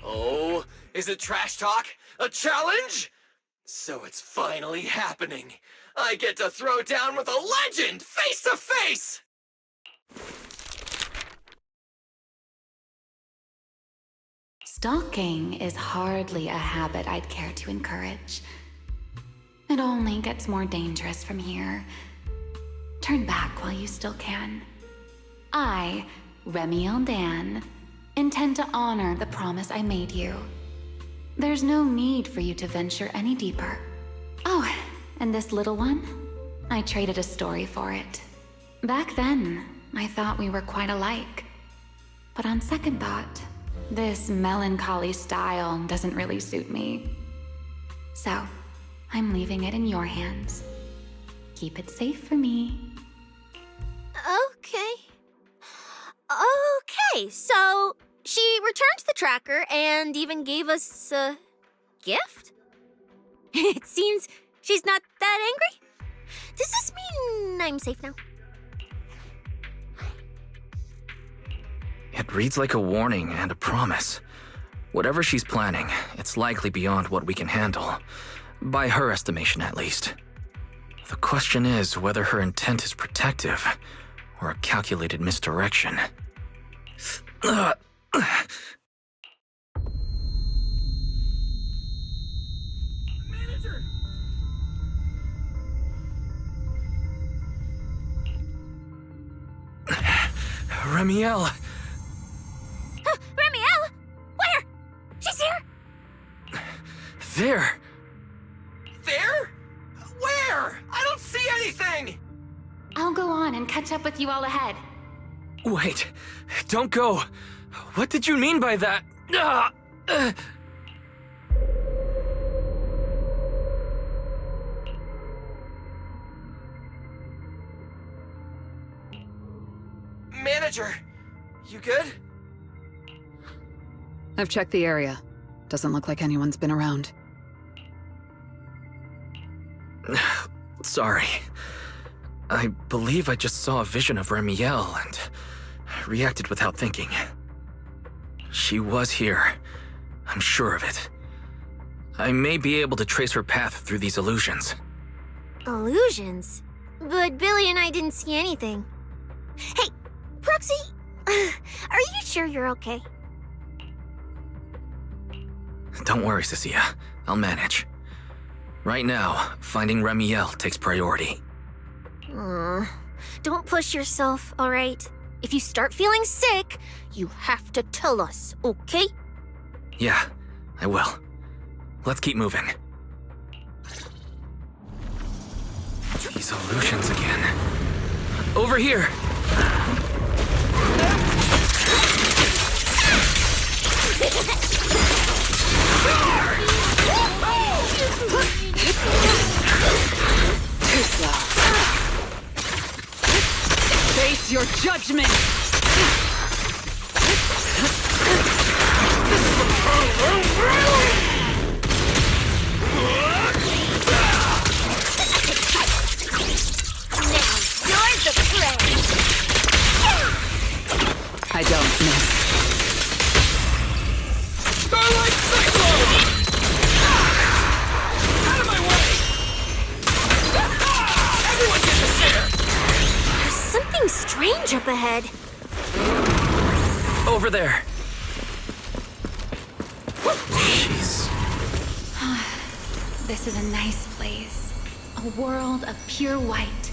Oh, is it trash talk? A challenge? So it's finally happening. I get to throw down with a legend face to face! Stalking is hardly a habit I'd care to encourage. It only gets more dangerous from here. Turn back while you still can. I, Remiel Dan, intend to honor the promise I made you. There's no need for you to venture any deeper. Oh, and this little one? I traded a story for it. Back then, I thought we were quite alike. But on second thought, this melancholy style doesn't really suit me. So, I'm leaving it in your hands. Keep it safe for me. Okay. Okay, so she returned the tracker and even gave us a gift? It seems she's not that angry. Does this mean I'm safe now? It reads like a warning and a promise. Whatever she's planning, it's likely beyond what we can handle. By her estimation, at least. The question is whether her intent is protective or a calculated misdirection. Manager! Remiel! Remiel! Where? She's here! There! There? Where? I don't see anything! I'll go on and catch up with you all ahead. Wait, don't go. What did you mean by that? Manager, you good? I've checked the area. Doesn't look like anyone's been around. Sorry. I believe I just saw a vision of Remiel and reacted without thinking. She was here. I'm sure of it. I may be able to trace her path through these illusions. Illusions? But Billy and I didn't see anything. Hey, Proxy, are you sure you're okay? Don't worry, Cecilia. I'll manage. Right now, finding Remiel takes priority. Don't push yourself, all right? If you start feeling sick, you have to tell us, okay? Yeah, I will. Let's keep moving. These illusions again. Over here! Too slow. Face your judgment! I don't miss. Starlight Cyclone! Out of my way! Everyone gets a share! There's something strange up ahead. Over there. Jeez. This is a nice place. A world of pure white.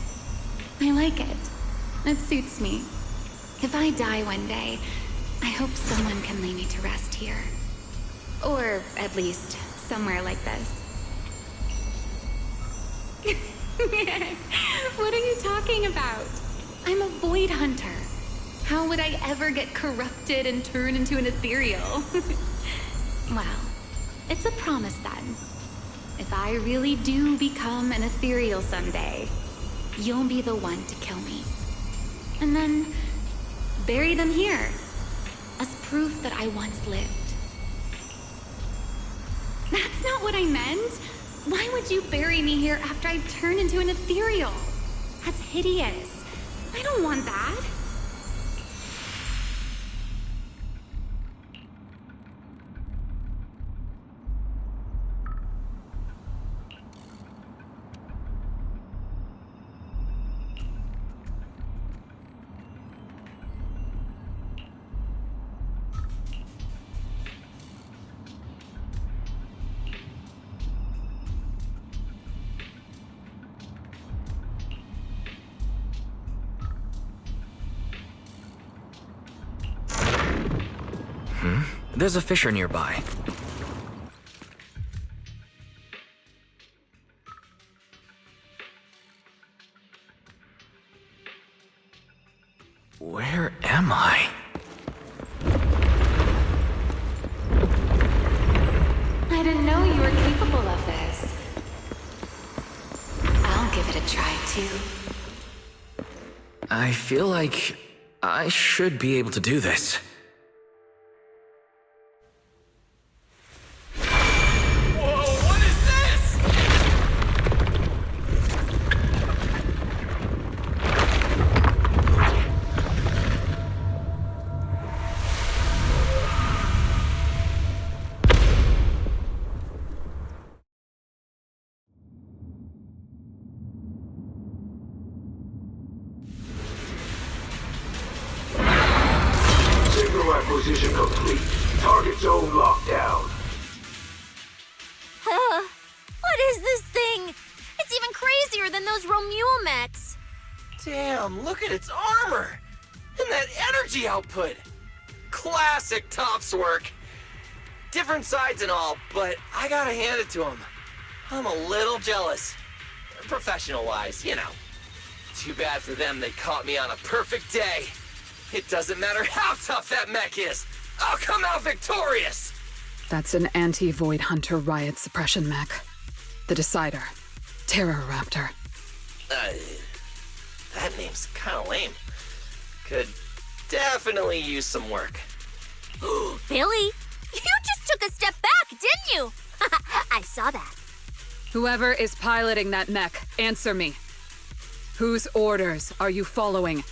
I like it. It suits me. If I die one day, I hope someone can lay me to rest here. Or at least somewhere like this. What are you talking about? I'm a void hunter. How would I ever get corrupted and turn into an ethereal? Well, it's a promise then. If I really do become an ethereal someday, you'll be the one to kill me. And then bury them here as proof that I once lived. That's not what I meant. Why would you bury me here after I've turned into an ethereal? That's hideous. I don't want that. There's a fissure nearby. Where am I? I didn't know you were capable of this. I'll give it a try, too. I feel like I should be able to do this. Acquisition complete. Target zone locked down. What is this thing? It's even crazier than those Romule mechs. Damn, look at its armor! And that energy output! Classic Topps work! Different sides and all, but I gotta hand it to him. I'm a little jealous. Professional-wise, you know. Too bad for them they caught me on a perfect day. It doesn't matter how tough that mech is. I'll come out victorious! That's an anti-Void Hunter riot suppression mech. The Decider. Terror Raptor. That name's kinda lame. Could definitely use some work. Billy, you just took a step back, didn't you? I saw that. Whoever is piloting that mech, answer me. Whose orders are you following?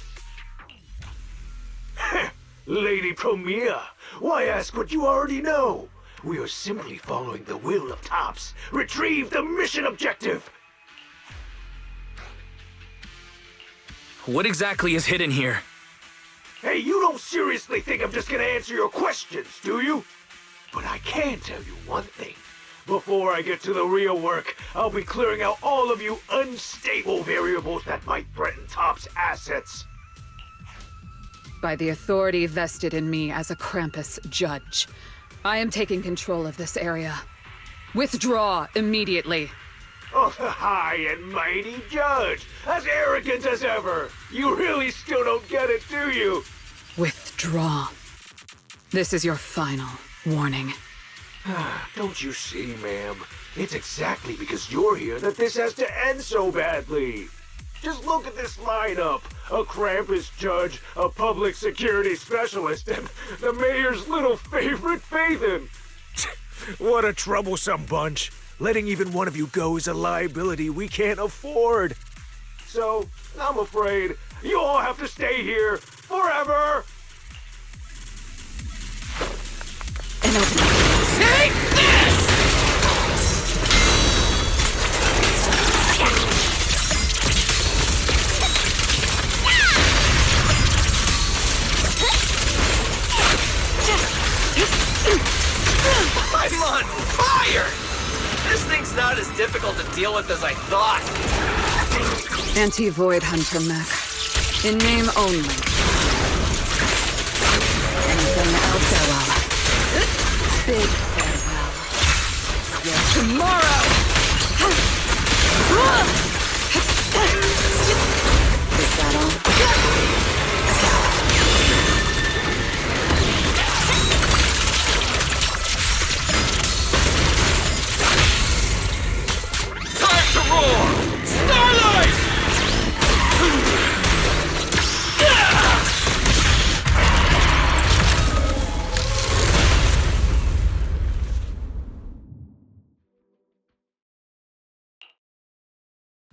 Lady Premier, why ask what you already know? We are simply following the will of Topps. Retrieve the mission objective! What exactly is hidden here? Hey, you don't seriously think I'm just gonna answer your questions, do you? But I can tell you one thing. Before I get to the real work, I'll be clearing out all of you unstable variables that might threaten Topps' assets. By the authority vested in me as a Krampus judge, I am taking control of this area. Withdraw immediately. Oh, the high and mighty judge! As arrogant as ever! You really still don't get it, do you? Withdraw. This is your final Warning. Don't you see, ma'am? It's exactly because you're here that this has to end so badly. Just look at this lineup. A Krampus judge, a public security specialist, and the mayor's little favorite, Phaethan. What a troublesome bunch. Letting even one of you go is a liability we can't afford. So, I'm afraid you all have to stay here forever. And open. Take this! I'm on fire! This thing's not as difficult to deal with as I thought. Anti-Void Hunter mech. In name only. Anything else, farewell. Big farewell. Your tomorrow! Is that all? Time to roar! Starlight!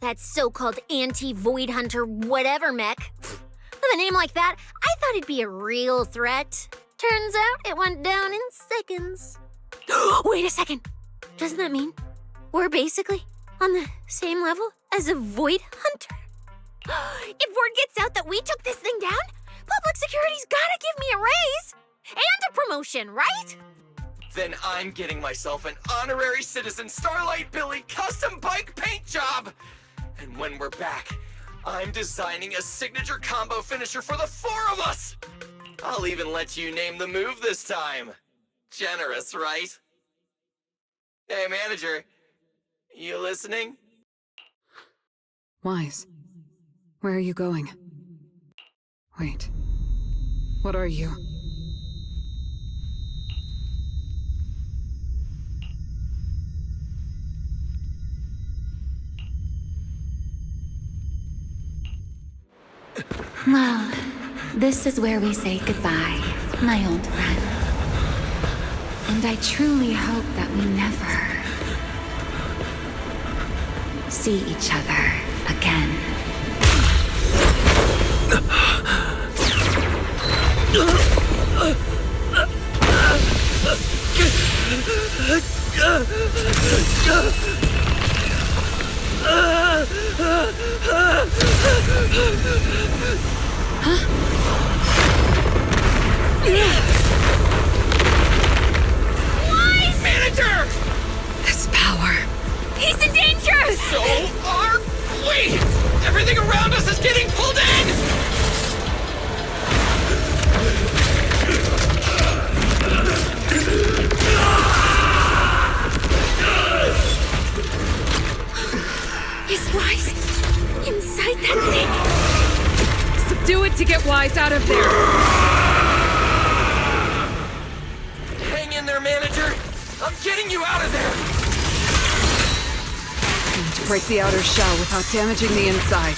That so-called anti-Void Hunter whatever mech. With a name like that, I thought it'd be a real threat. Turns out it went down in seconds. Wait a second. Doesn't that mean we're basically on the same level as a Void Hunter? If word gets out that we took this thing down, public security's gotta give me a raise and a promotion, right? Then I'm getting myself an honorary citizen Starlight Billy custom bike paint job! And when we're back, I'm designing a signature combo finisher for the four of us! I'll even let you name the move this time. Generous, right? Hey, manager. You listening? Wise. Where are you going? Wait. What are you? Well, this is where we say goodbye, my old friend. And I truly hope that we never see each other again. Wise manager! This power. He's in danger! So are we! Everything around us is getting pulled in! Is Wise inside that thing? Subdue it to get Wise out of there! Hang in there, manager! I'm getting you out of there! I need to break the outer shell without damaging the inside.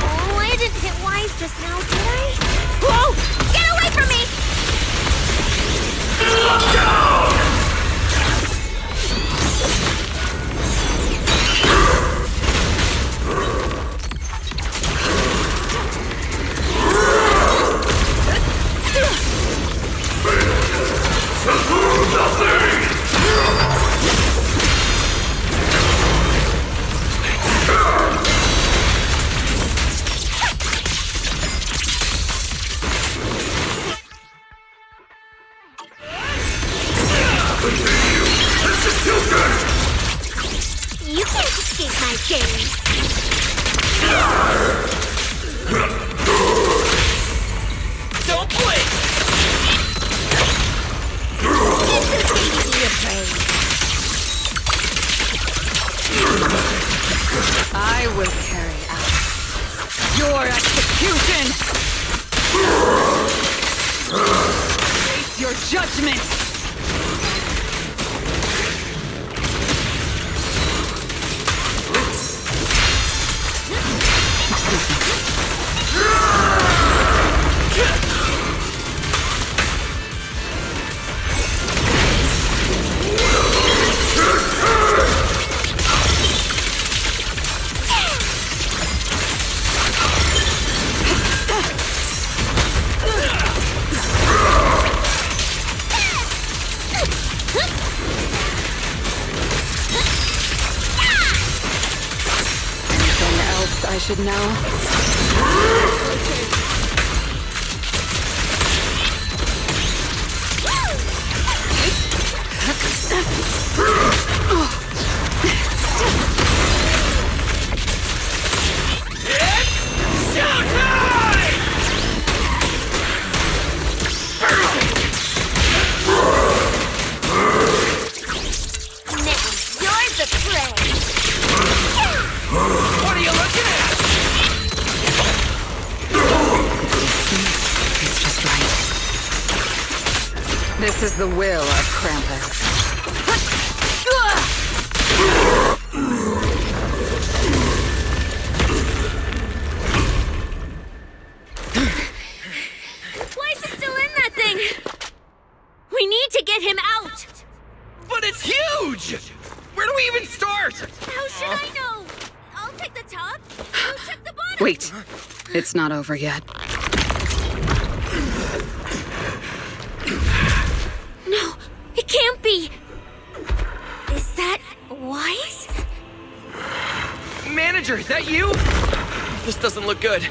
Oh, I didn't hit Wise just now, did I? Whoa! Get away from me! You can't escape my gaze. Don't blink! It's okay to be afraid. I will carry out your execution! Face your judgment! I should know. What are you looking at? It's just right. This is the will of Krampus. Weiss is still in that thing! We need to get him out! But it's huge! Where do we even start? How should I know? I'll take the top. You check the bottom. Wait, it's not over yet. No, it can't be. Is that Weiss? Manager, is that you? This doesn't look good.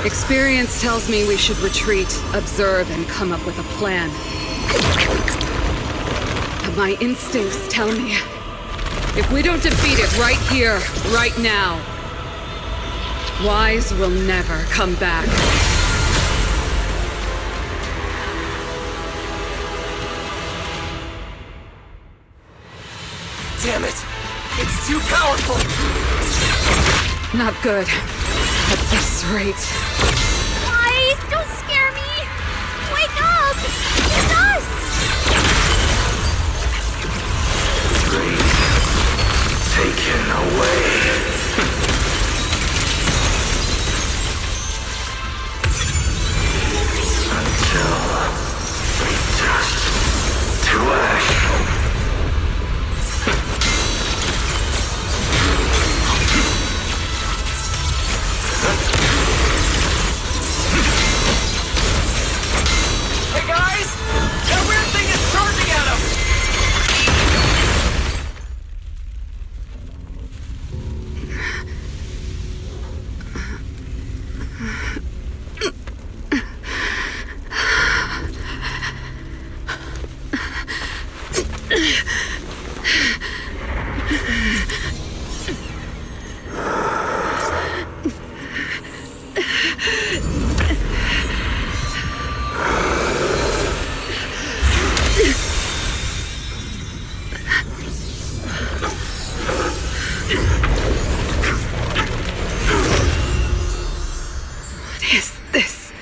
Experience tells me we should retreat, observe, and come up with a plan. But my instincts tell me, if we don't defeat it right here, right now, Weiss will never come back. Damn it! It's too powerful! Not good. At this rate. Weiss, don't scare me! Wake up! It's us! Taken away. Until reduced to ash. Hey guys! That weird thing is charging at us! What is this?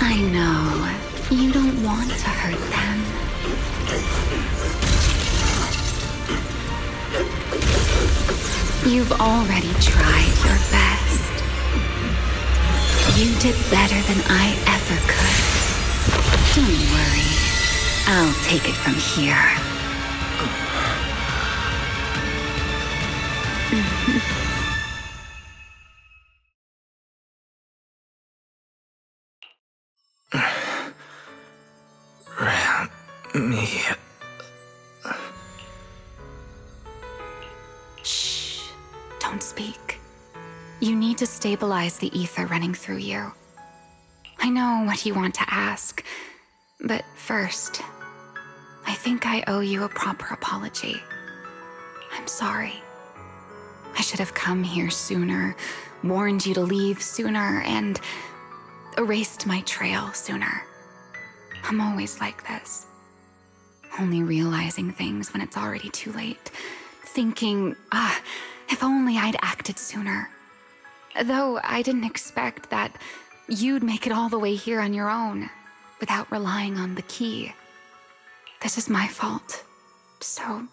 I know. You don't want to hurt them. You've already tried your best. You did better than I ever could. Don't worry. I'll take it from here. Me. Shh. Don't speak. You need to stabilize the ether running through you. I know what you want to ask, but first, I think I owe you a proper apology. I'm sorry. I should have come here sooner, warned you to leave sooner, and erased my trail sooner. I'm always like this. Only realizing things when it's already too late. Thinking, if only I'd acted sooner. Though I didn't expect that you'd make it all the way here on your own, without relying on the key. This is my fault, so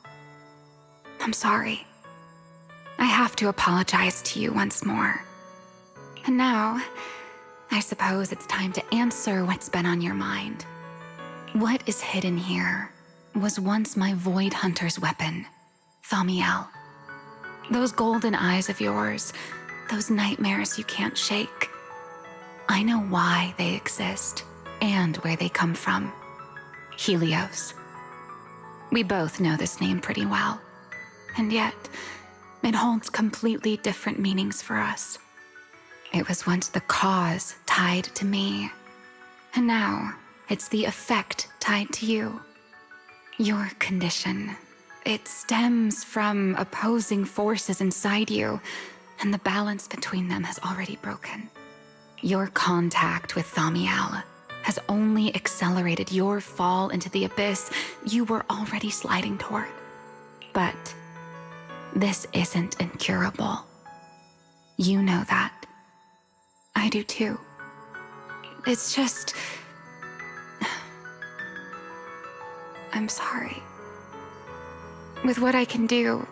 I'm sorry. I have to apologize to you once more. And now, I suppose it's time to answer what's been on your mind. What is hidden here was once my Void Hunter's weapon, Thamiel. Those golden eyes of yours, those nightmares you can't shake. I know why they exist and where they come from. Helios. We both know this name pretty well, and yet it holds completely different meanings for us. It was once the cause tied to me, and now it's the effect tied to you. Your condition. It stems from opposing forces inside you, and the balance between them has already broken. Your contact with Thamiel has only accelerated your fall into the abyss you were already sliding toward. But this isn't incurable. You know that. I do too. It's just... I'm sorry. With what I can do,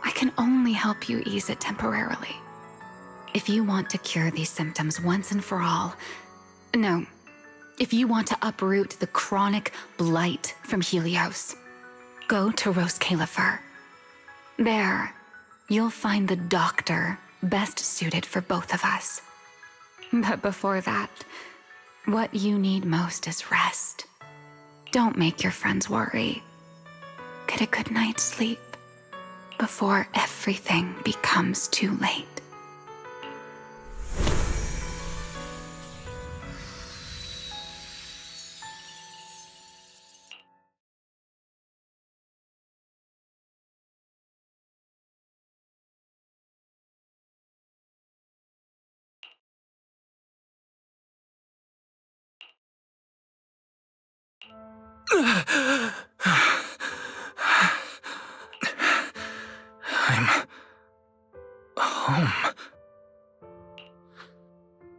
I can only help you ease it temporarily. If you want to cure these symptoms once and for all... No. If you want to uproot the chronic blight from Helios, go to Rose Califer. There, you'll find the doctor best suited for both of us. But before that, what you need most is rest. Don't make your friends worry. Get a good night's sleep before everything becomes too late. I'm home.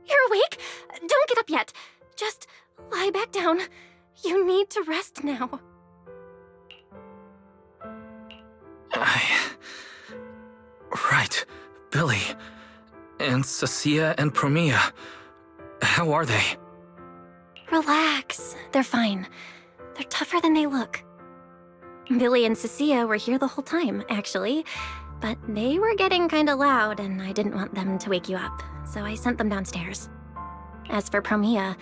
You're awake? Don't get up yet. Just lie back down. You need to rest now. Right. Billy. And Cecilia and Promia. How are they? Relax. They're fine. They're tougher than they look. Billy and Cecilia were here the whole time, actually. But they were getting kinda loud, and I didn't want them to wake you up, so I sent them downstairs. As for Promia,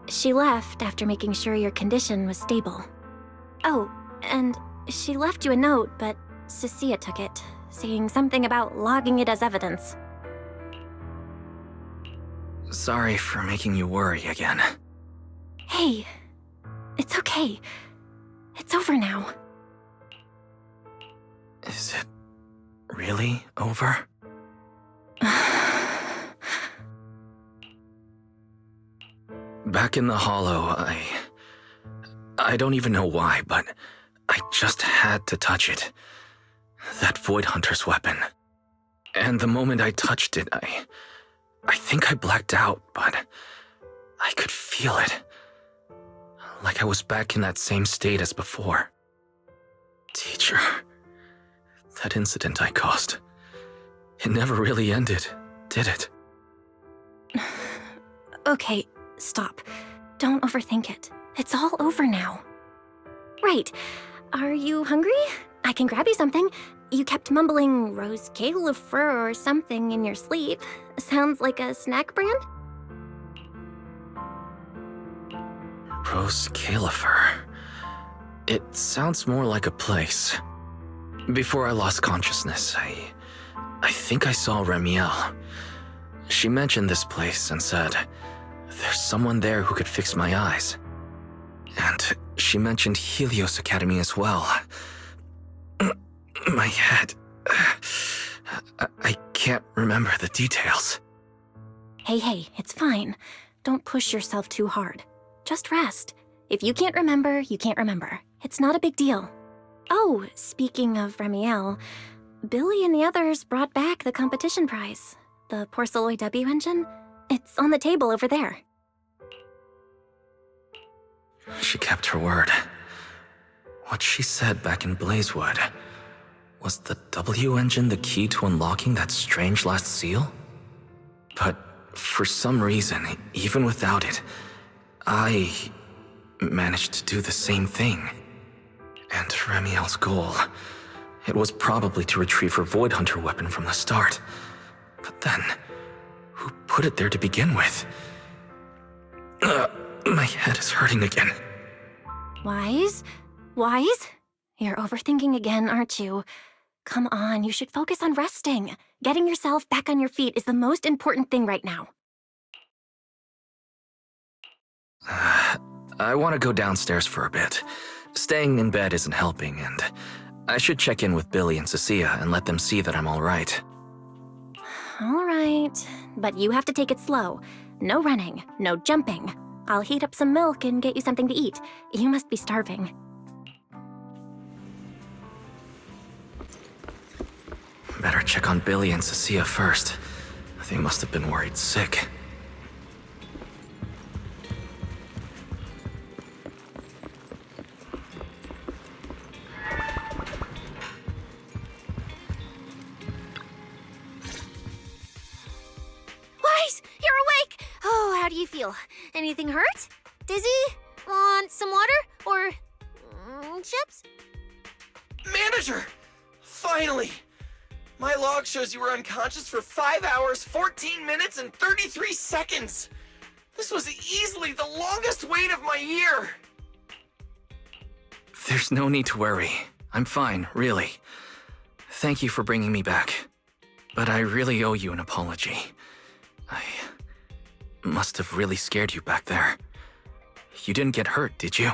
she left after making sure your condition was stable. Oh, and she left you a note, but Cecilia took it, saying something about logging it as evidence. Sorry for making you worry again. Hey, it's okay. It's over now. Is it really over? Back in the hollow, I don't even know why, but I just had to touch it. That Void Hunter's weapon. And the moment I touched it, I think I blacked out, but I could feel it. Like I was back in that same state as before. Teacher, that incident I caused, it never really ended, did it? Okay, stop. Don't overthink it. It's all over now. Right. Are you hungry? I can grab you something. You kept mumbling Rose Califer or something in your sleep. Sounds like a snack brand? Rose Califer. It sounds more like a place. Before I lost consciousness, I think I saw Remiel. She mentioned this place and said, there's someone there who could fix my eyes. And she mentioned Helios Academy as well. My head... I can't remember the details. Hey, it's fine. Don't push yourself too hard. Just rest. If you can't remember, you can't remember. It's not a big deal. Oh, speaking of Remiel, Billy and the others brought back the competition prize. the Porceloid W engine? It's on the table over there. She kept her word. What she said back in Blazewood. Was the W engine the key to unlocking that strange last seal? But for some reason, even without it, I managed to do the same thing. And Remiel's goal, it was probably to retrieve her Void Hunter weapon from the start. But then, who put it there to begin with? My head is hurting again. Wise? Wise? You're overthinking again, aren't you? Come on, you should focus on resting. Getting yourself back on your feet is the most important thing right now. I want to go downstairs for a bit. Staying in bed isn't helping, and I should check in with Billy and Cecilia and let them see that I'm all right. All right, but you have to take it slow. No running, no jumping. I'll heat up some milk and get you something to eat. You must be starving. Better check on Billy and Cecilia first. They must have been worried sick. Wise, you're awake! Oh, how do you feel? Anything hurt? Dizzy? Want some water? Or chips? Manager! Finally! My log shows you were unconscious for 5 hours, 14 minutes, and 33 seconds! This was easily the longest wait of my year! There's no need to worry. I'm fine, really. Thank you for bringing me back. But I really owe you an apology. I must have really scared you back there. You didn't get hurt, did you?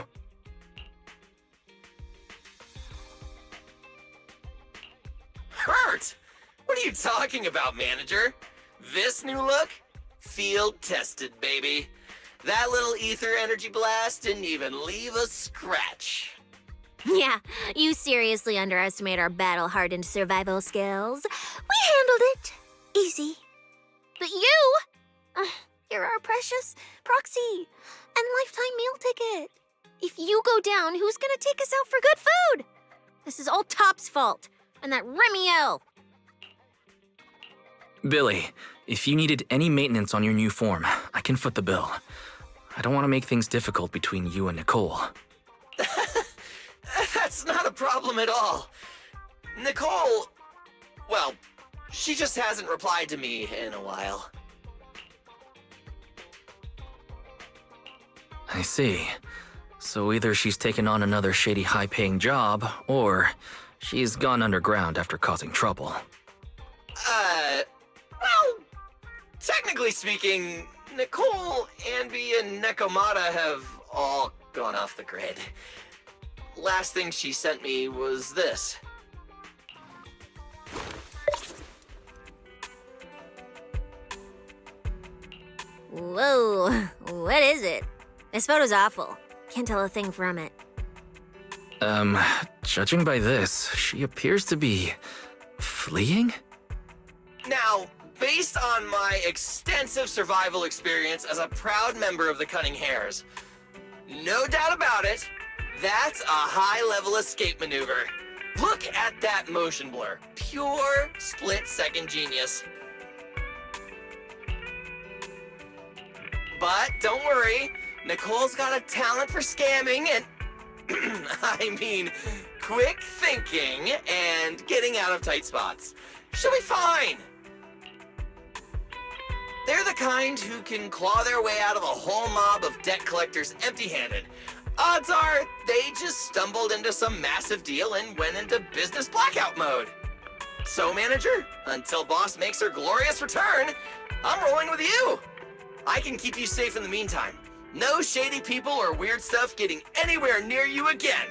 Hurt? What are you talking about, manager? This new look? Field tested, baby. That little ether energy blast didn't even leave a scratch. Yeah, you seriously underestimate our battle-hardened survival skills. We handled it. Easy. But you're our precious proxy and lifetime meal ticket. If you go down, who's gonna take us out for good food? This is all Top's fault, and that Remiel. Billy, if you needed any maintenance on your new form, I can foot the bill. I don't want to make things difficult between you and Nicole. That's not a problem at all. Nicole, well, she just hasn't replied to me in a while. I see. So either she's taken on another shady high-paying job, or she's gone underground after causing trouble. Well, technically speaking, Nicole, Anby, and Nekomata have all gone off the grid. Last thing she sent me was this. Whoa, what is it? This photo's awful. Can't tell a thing from it. Judging by this, she appears to be fleeing? Now, based on my extensive survival experience as a proud member of the Cunning Hares, no doubt about it, that's a high-level escape maneuver. Look at that motion blur. Pure split-second genius. But don't worry, Nicole's got a talent for scamming and, I mean, quick thinking and getting out of tight spots. She'll be fine. They're the kind who can claw their way out of a whole mob of debt collectors empty-handed. Odds are, they just stumbled into some massive deal and went into business blackout mode. So, manager, until boss makes her glorious return, I'm rolling with you. I can keep you safe in the meantime. No shady people or weird stuff getting anywhere near you again.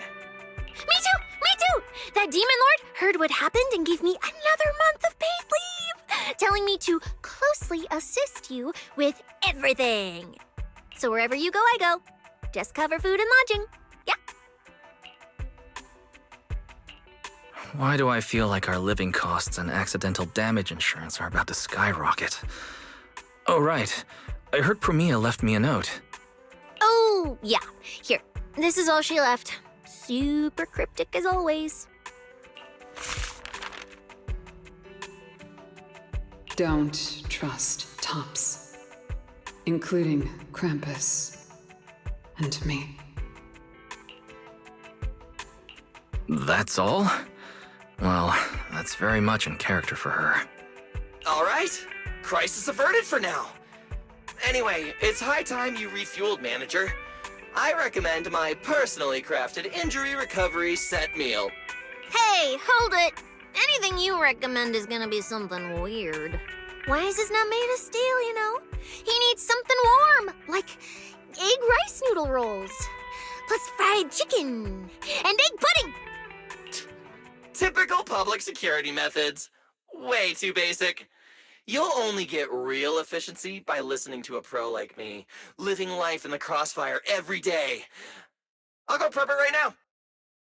Me too! That demon lord heard what happened and gave me another month of paid leave, telling me to closely assist you with everything. So wherever you go, I go. Just cover food and lodging. Yeah. Why do I feel like our living costs and accidental damage insurance are about to skyrocket? Oh, right. I heard Promia left me a note. Oh, yeah. Here, this is all she left. Super cryptic as always. Don't trust Tops, including Krampus and me. That's all? Well, that's very much in character for her. All right, crisis averted for now. Anyway, it's high time you refueled, manager. I recommend my personally crafted injury recovery set meal. Hey, hold it! Anything you recommend is gonna be something weird. Why is this not made of steel, you know? He needs something warm, like egg rice noodle rolls, plus fried chicken, and egg pudding! Typical public security methods. Way too basic. You'll only get real efficiency by listening to a pro like me, living life in the crossfire every day. I'll go prep it right now.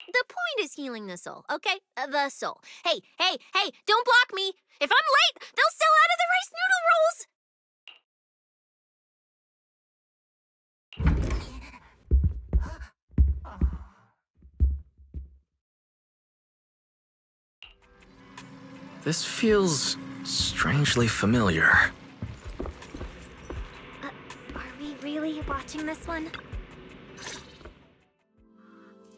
The point is healing the soul, okay? The soul. Hey, don't block me! If I'm late, they'll sell out of the rice noodle rolls! This feels strangely familiar. Are we really watching this one?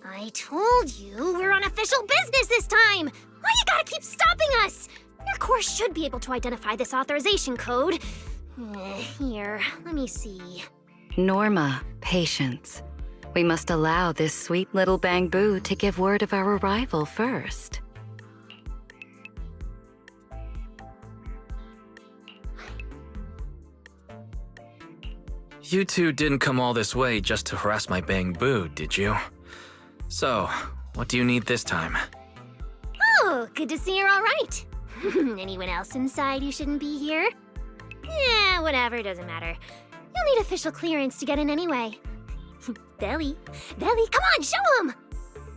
I told you we're on official business this time! Why you gotta keep stopping us? Your course should be able to identify this authorization code. Here, let me see. Norma, patience. We must allow this sweet little Bang-Boo to give word of our arrival first. You two didn't come all this way just to harass my Bang-Boo, did you? So, what do you need this time? Oh, good to see you're all right. Anyone else inside who shouldn't be here? Yeah, whatever, doesn't matter. You'll need official clearance to get in anyway. Belly, come on, show him!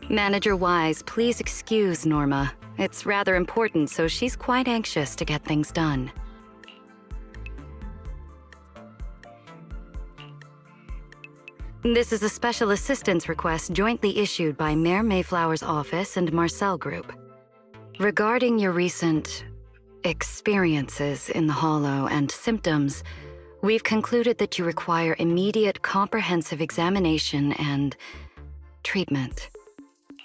Manager Wise, please excuse Norma. It's rather important, so she's quite anxious to get things done. This is a special assistance request jointly issued by Mayor Mayflower's office and Marcel Group. Regarding your recent experiences in the Hollow and symptoms, we've concluded that you require immediate comprehensive examination and treatment.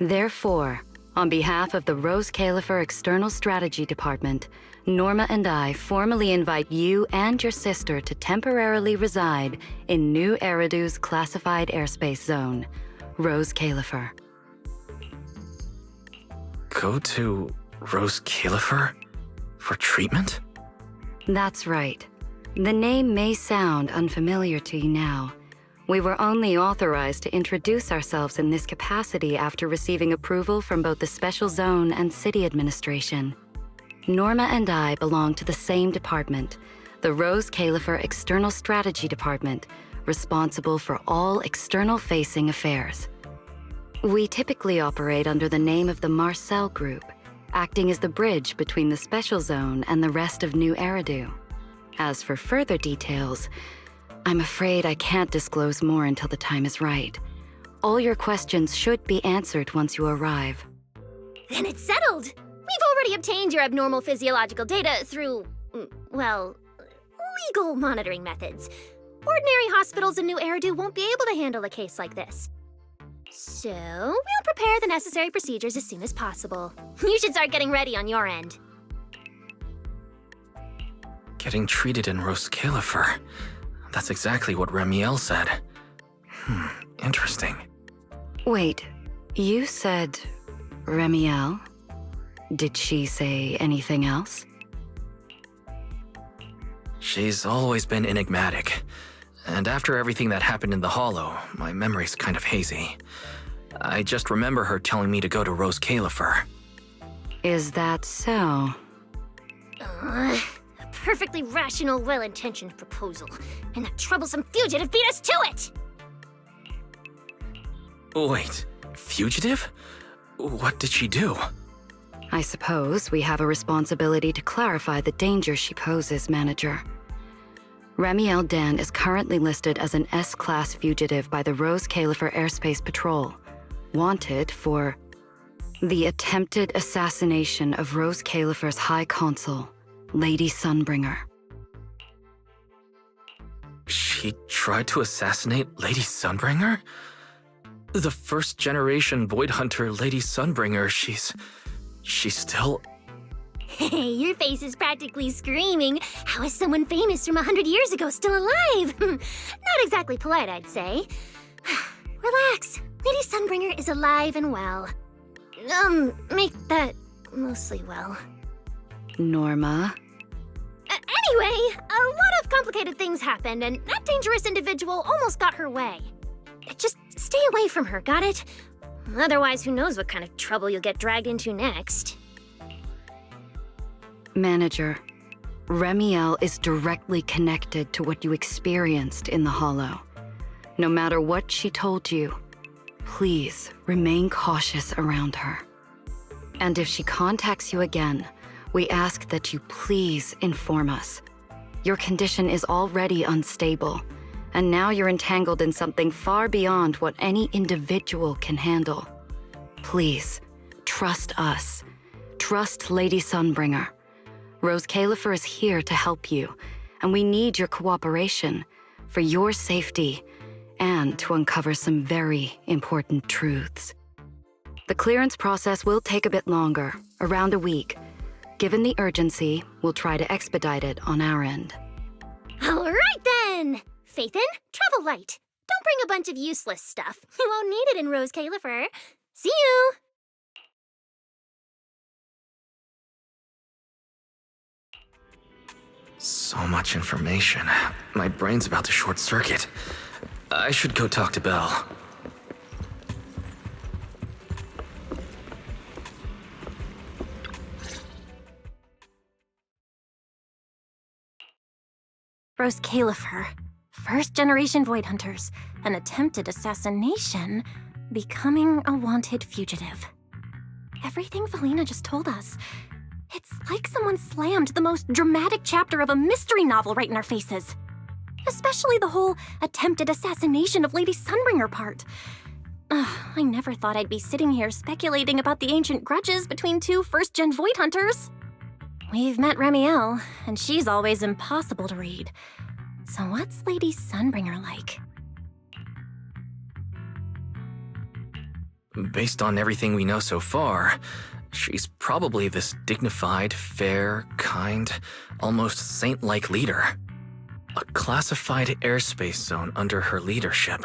Therefore, on behalf of the Rose Califer External Strategy Department, Norma and I formally invite you and your sister to temporarily reside in New Eridu's classified airspace zone, Rose Califer. Go to Rose Califer? For treatment? That's right. The name may sound unfamiliar to you now. We were only authorized to introduce ourselves in this capacity after receiving approval from both the Special Zone and City Administration. Norma and I belong to the same department, the Rose Califer External Strategy Department, responsible for all external-facing affairs. We typically operate under the name of the Marcel Group, acting as the bridge between the Special Zone and the rest of New Eridu. As for further details, I'm afraid I can't disclose more until the time is right. All your questions should be answered once you arrive. Then it's settled! We've already obtained your abnormal physiological data through, well, legal monitoring methods. Ordinary hospitals in New Eridu won't be able to handle a case like this. So, we'll prepare the necessary procedures as soon as possible. You should start getting ready on your end. Getting treated in Rose Califer. That's exactly what Ramiel said. Interesting. Wait, you said Ramiel? Did she say anything else? She's always been enigmatic. And after everything that happened in the Hollow, my memory's kind of hazy. I just remember her telling me to go to Rose Califer. Is that so? A perfectly rational, well-intentioned proposal. And that troublesome fugitive beat us to it! Wait, fugitive? What did she do? I suppose we have a responsibility to clarify the danger she poses, Manager. Ramiel Dan is currently listed as an S-Class fugitive by the Rose Califer Airspace Patrol, wanted for the attempted assassination of Rose Califer's High Consul, Lady Sunbringer. She tried to assassinate Lady Sunbringer? The first-generation Void Hunter Lady Sunbringer, she's still... Hey, your face is practically screaming. How is someone famous from 100 years ago still alive? Not exactly polite, I'd say. Relax. Lady Sunbringer is alive and well. Make that mostly well. Norma? Anyway, a lot of complicated things happened, and that dangerous individual almost got her way. Just stay away from her, got it? Otherwise, who knows what kind of trouble you'll get dragged into next. Manager, Ramiel is directly connected to what you experienced in the Hollow. No matter what she told you, please remain cautious around her. And if she contacts you again, we ask that you please inform us. Your condition is already unstable, and now you're entangled in something far beyond what any individual can handle. Please, trust us. Trust Lady Sunbringer. Rose Califer is here to help you, and we need your cooperation for your safety and to uncover some very important truths. The clearance process will take a bit longer, around a week. Given the urgency, we'll try to expedite it on our end. All right then! Faithin, travel light. Don't bring a bunch of useless stuff. You won't need it in Rose Califer. See you! So much information. My brain's about to short circuit. I should go talk to Belle. Rose Califer, first-generation Void Hunters, an attempted assassination, becoming a wanted fugitive. Everything Valina just told us. It's like someone slammed the most dramatic chapter of a mystery novel right in our faces. Especially the whole attempted assassination of Lady Sunbringer part. I never thought I'd be sitting here speculating about the ancient grudges between two first-gen Void Hunters. We've met Ramiel, and she's always impossible to read. So what's Lady Sunbringer like? Based on everything we know so far, she's probably this dignified, fair, kind, almost saint-like leader. A classified airspace zone under her leadership.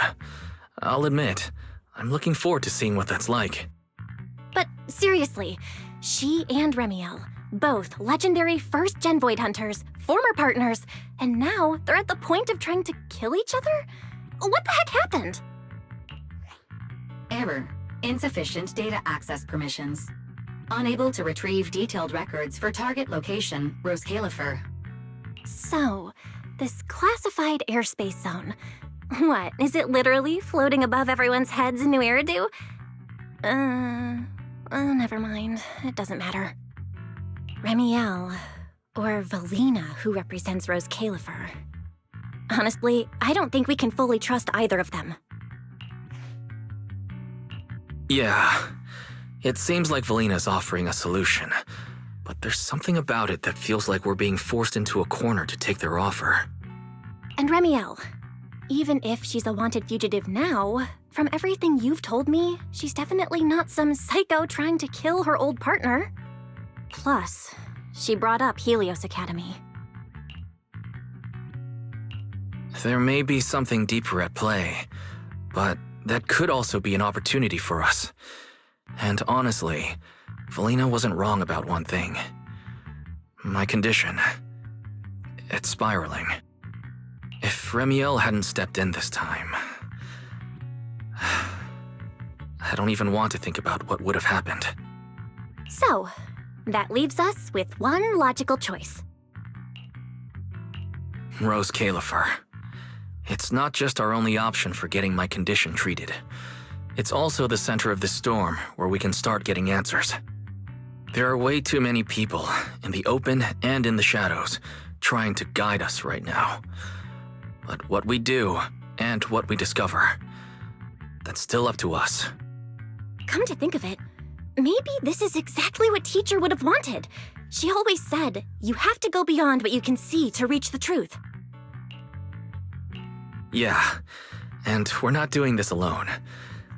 I'll admit, I'm looking forward to seeing what that's like. But seriously, she and Ramiel, both legendary first-gen Void Hunters, former partners, and now they're at the point of trying to kill each other? What the heck happened? Error. Insufficient data access permissions. Unable to retrieve detailed records for target location, Rose Califer. So, this classified airspace zone. What, is it literally floating above everyone's heads in New Eridu? Never mind. It doesn't matter. Ramiel, or Valina, who represents Rose Califer. Honestly, I don't think we can fully trust either of them. Yeah, it seems like Valina's offering a solution, but there's something about it that feels like we're being forced into a corner to take their offer. And Ramiel, even if she's a wanted fugitive now, from everything you've told me, she's definitely not some psycho trying to kill her old partner. Plus, she brought up Helios Academy. There may be something deeper at play, but that could also be an opportunity for us. And honestly, Valina wasn't wrong about one thing. My condition. It's spiraling. If Ramiel hadn't stepped in this time... I don't even want to think about what would have happened. So, that leaves us with one logical choice. Rose Califer. It's not just our only option for getting my condition treated. It's also the center of the storm where we can start getting answers. There are way too many people, in the open and in the shadows, trying to guide us right now. But what we do, and what we discover, that's still up to us. Come to think of it, maybe this is exactly what Teacher would have wanted. She always said, you have to go beyond what you can see to reach the truth. Yeah, and we're not doing this alone.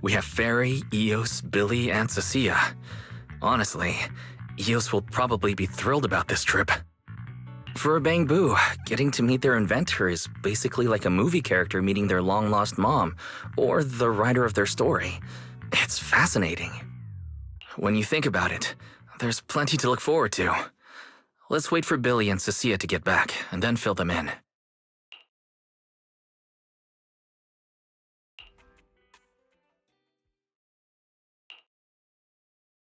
We have Fairy, Eos, Billy, and Cecilia. Honestly, Eos will probably be thrilled about this trip. For a Bang Boo, getting to meet their inventor is basically like a movie character meeting their long-lost mom, or the writer of their story. It's fascinating. When you think about it, there's plenty to look forward to. Let's wait for Billy and Cecilia to get back, and then fill them in.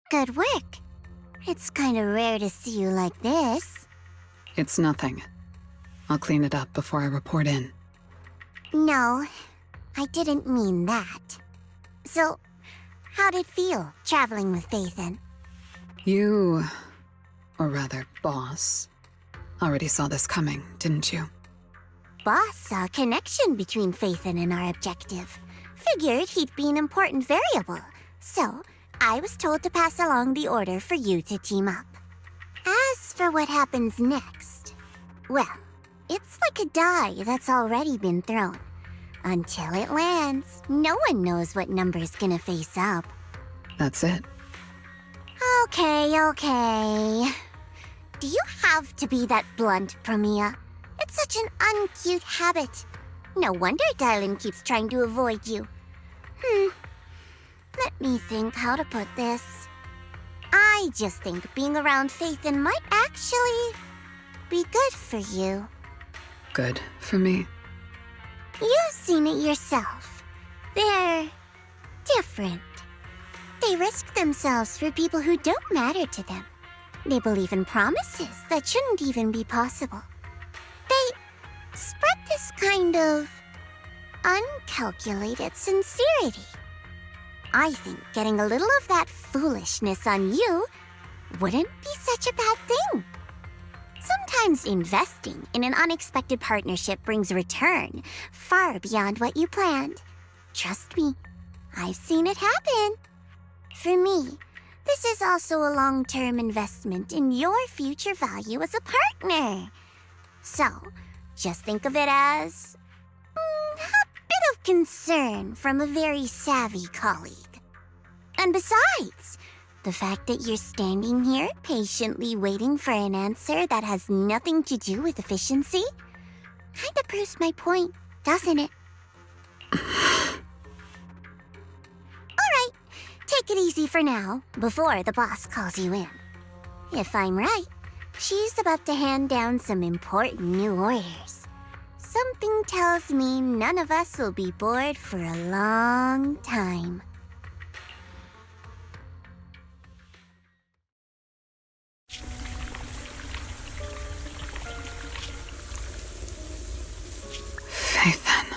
Good work. It's kinda rare to see you like this. It's nothing. I'll clean it up before I report in. No, I didn't mean that. So, how'd it feel, traveling with Phaethon? You, or rather, Boss, already saw this coming, didn't you? Boss saw a connection between Phaethon and our objective. Figured he'd be an important variable. So, I was told to pass along the order for you to team up. As for what happens next, well, it's like a die that's already been thrown. Until it lands, no one knows what number's gonna face up. That's it. Okay. Do you have to be that blunt, Promia? It's such an uncute habit. No wonder Dylan keeps trying to avoid you. Let me think how to put this. I just think being around Phaethon might actually be good for you. Good for me. You've seen it yourself. They're different. They risk themselves for people who don't matter to them. They believe in promises that shouldn't even be possible. They spread this kind of uncalculated sincerity. I think getting a little of that foolishness on you wouldn't be such a bad thing. Sometimes investing in an unexpected partnership brings return far beyond what you planned. Trust me, I've seen it happen. For me, this is also a long-term investment in your future value as a partner. So, just think of it as a bit of concern from a very savvy colleague. And besides, the fact that you're standing here patiently waiting for an answer that has nothing to do with efficiency kinda proves my point, doesn't it? Alright, take it easy for now, before the boss calls you in. If I'm right, she's about to hand down some important new orders. Something tells me none of us will be bored for a long time. Phaethon.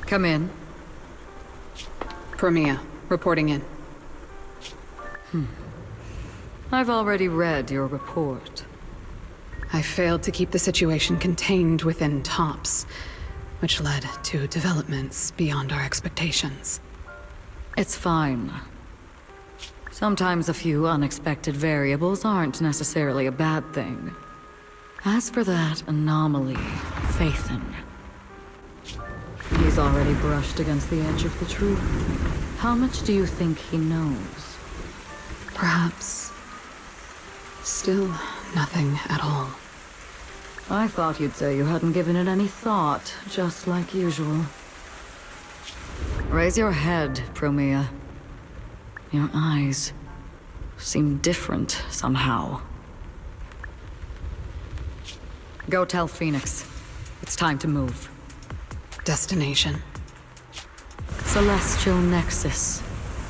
Come in. Promia, reporting in. I've already read your report. I failed to keep the situation contained within TOPS, which led to developments beyond our expectations. It's fine. Sometimes a few unexpected variables aren't necessarily a bad thing. As for that anomaly, Phaethon, he's already brushed against the edge of the truth. How much do you think he knows? Perhaps. Still nothing at all. I thought you'd say you hadn't given it any thought, just like usual. Raise your head, Promia. Your eyes seem different somehow. Go tell Phoenix. It's time to move. Destination? Celestial Nexus,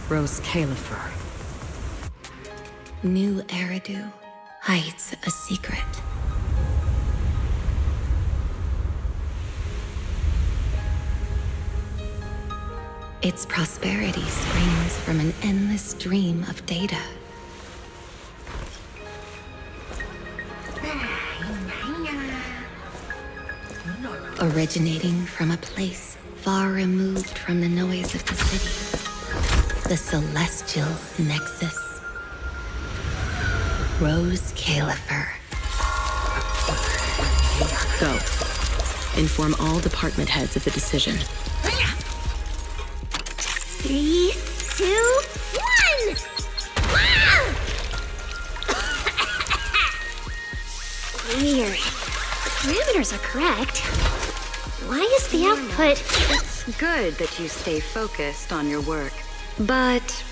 Rose Califer. New Eridu hides a secret. Its prosperity springs from an endless stream of data. Originating from a place far removed from the noise of the city. The Celestial Nexus. Rose Califer. Go. Inform all department heads of the decision. 3, 2, 1! Weird. The parameters are correct. Why is the output... It's good that you stay focused on your work, but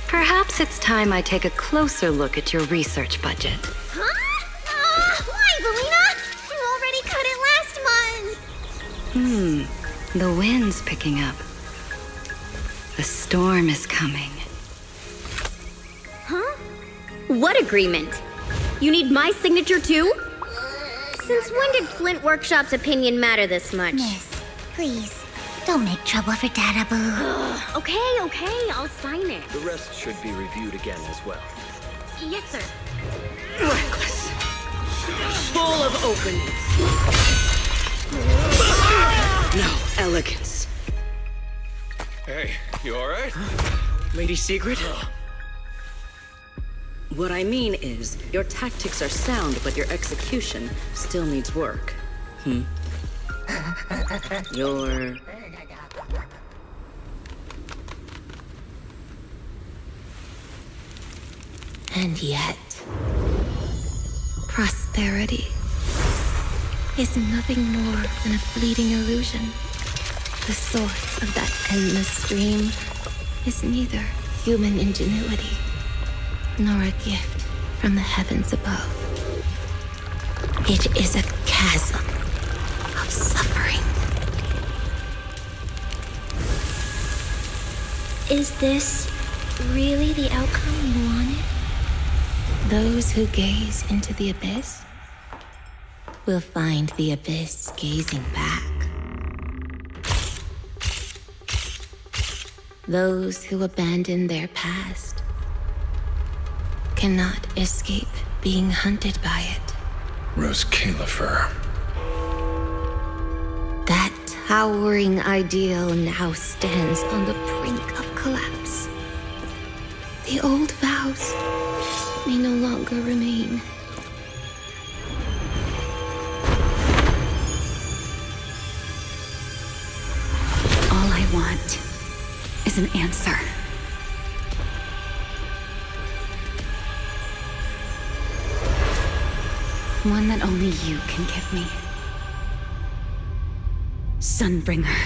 perhaps it's time I take a closer look at your research budget. Huh? Why, Belina? You already cut it last month! The wind's picking up. The storm is coming. Huh? What agreement? You need my signature too? Since when did Flint Workshop's opinion matter this much? Miss, please, don't make trouble for Dada Boo. Okay, I'll sign it. The rest should be reviewed again as well. Yes, sir. Reckless. Full of openings. No elegance. Hey, you alright? Lady Secret? What I mean is, your tactics are sound, but your execution still needs work. Your... And yet, prosperity is nothing more than a fleeting illusion. The source of that endless stream is neither human ingenuity nor a gift from the heavens above. It is a chasm of suffering. Is this really the outcome you wanted? Those who gaze into the abyss will find the abyss gazing back. Those who abandon their past cannot escape being hunted by it. Rose Califer. That towering ideal now stands on the brink of collapse. The old vows may no longer remain. All I want is an answer. One that only you can give me. Sunbringer.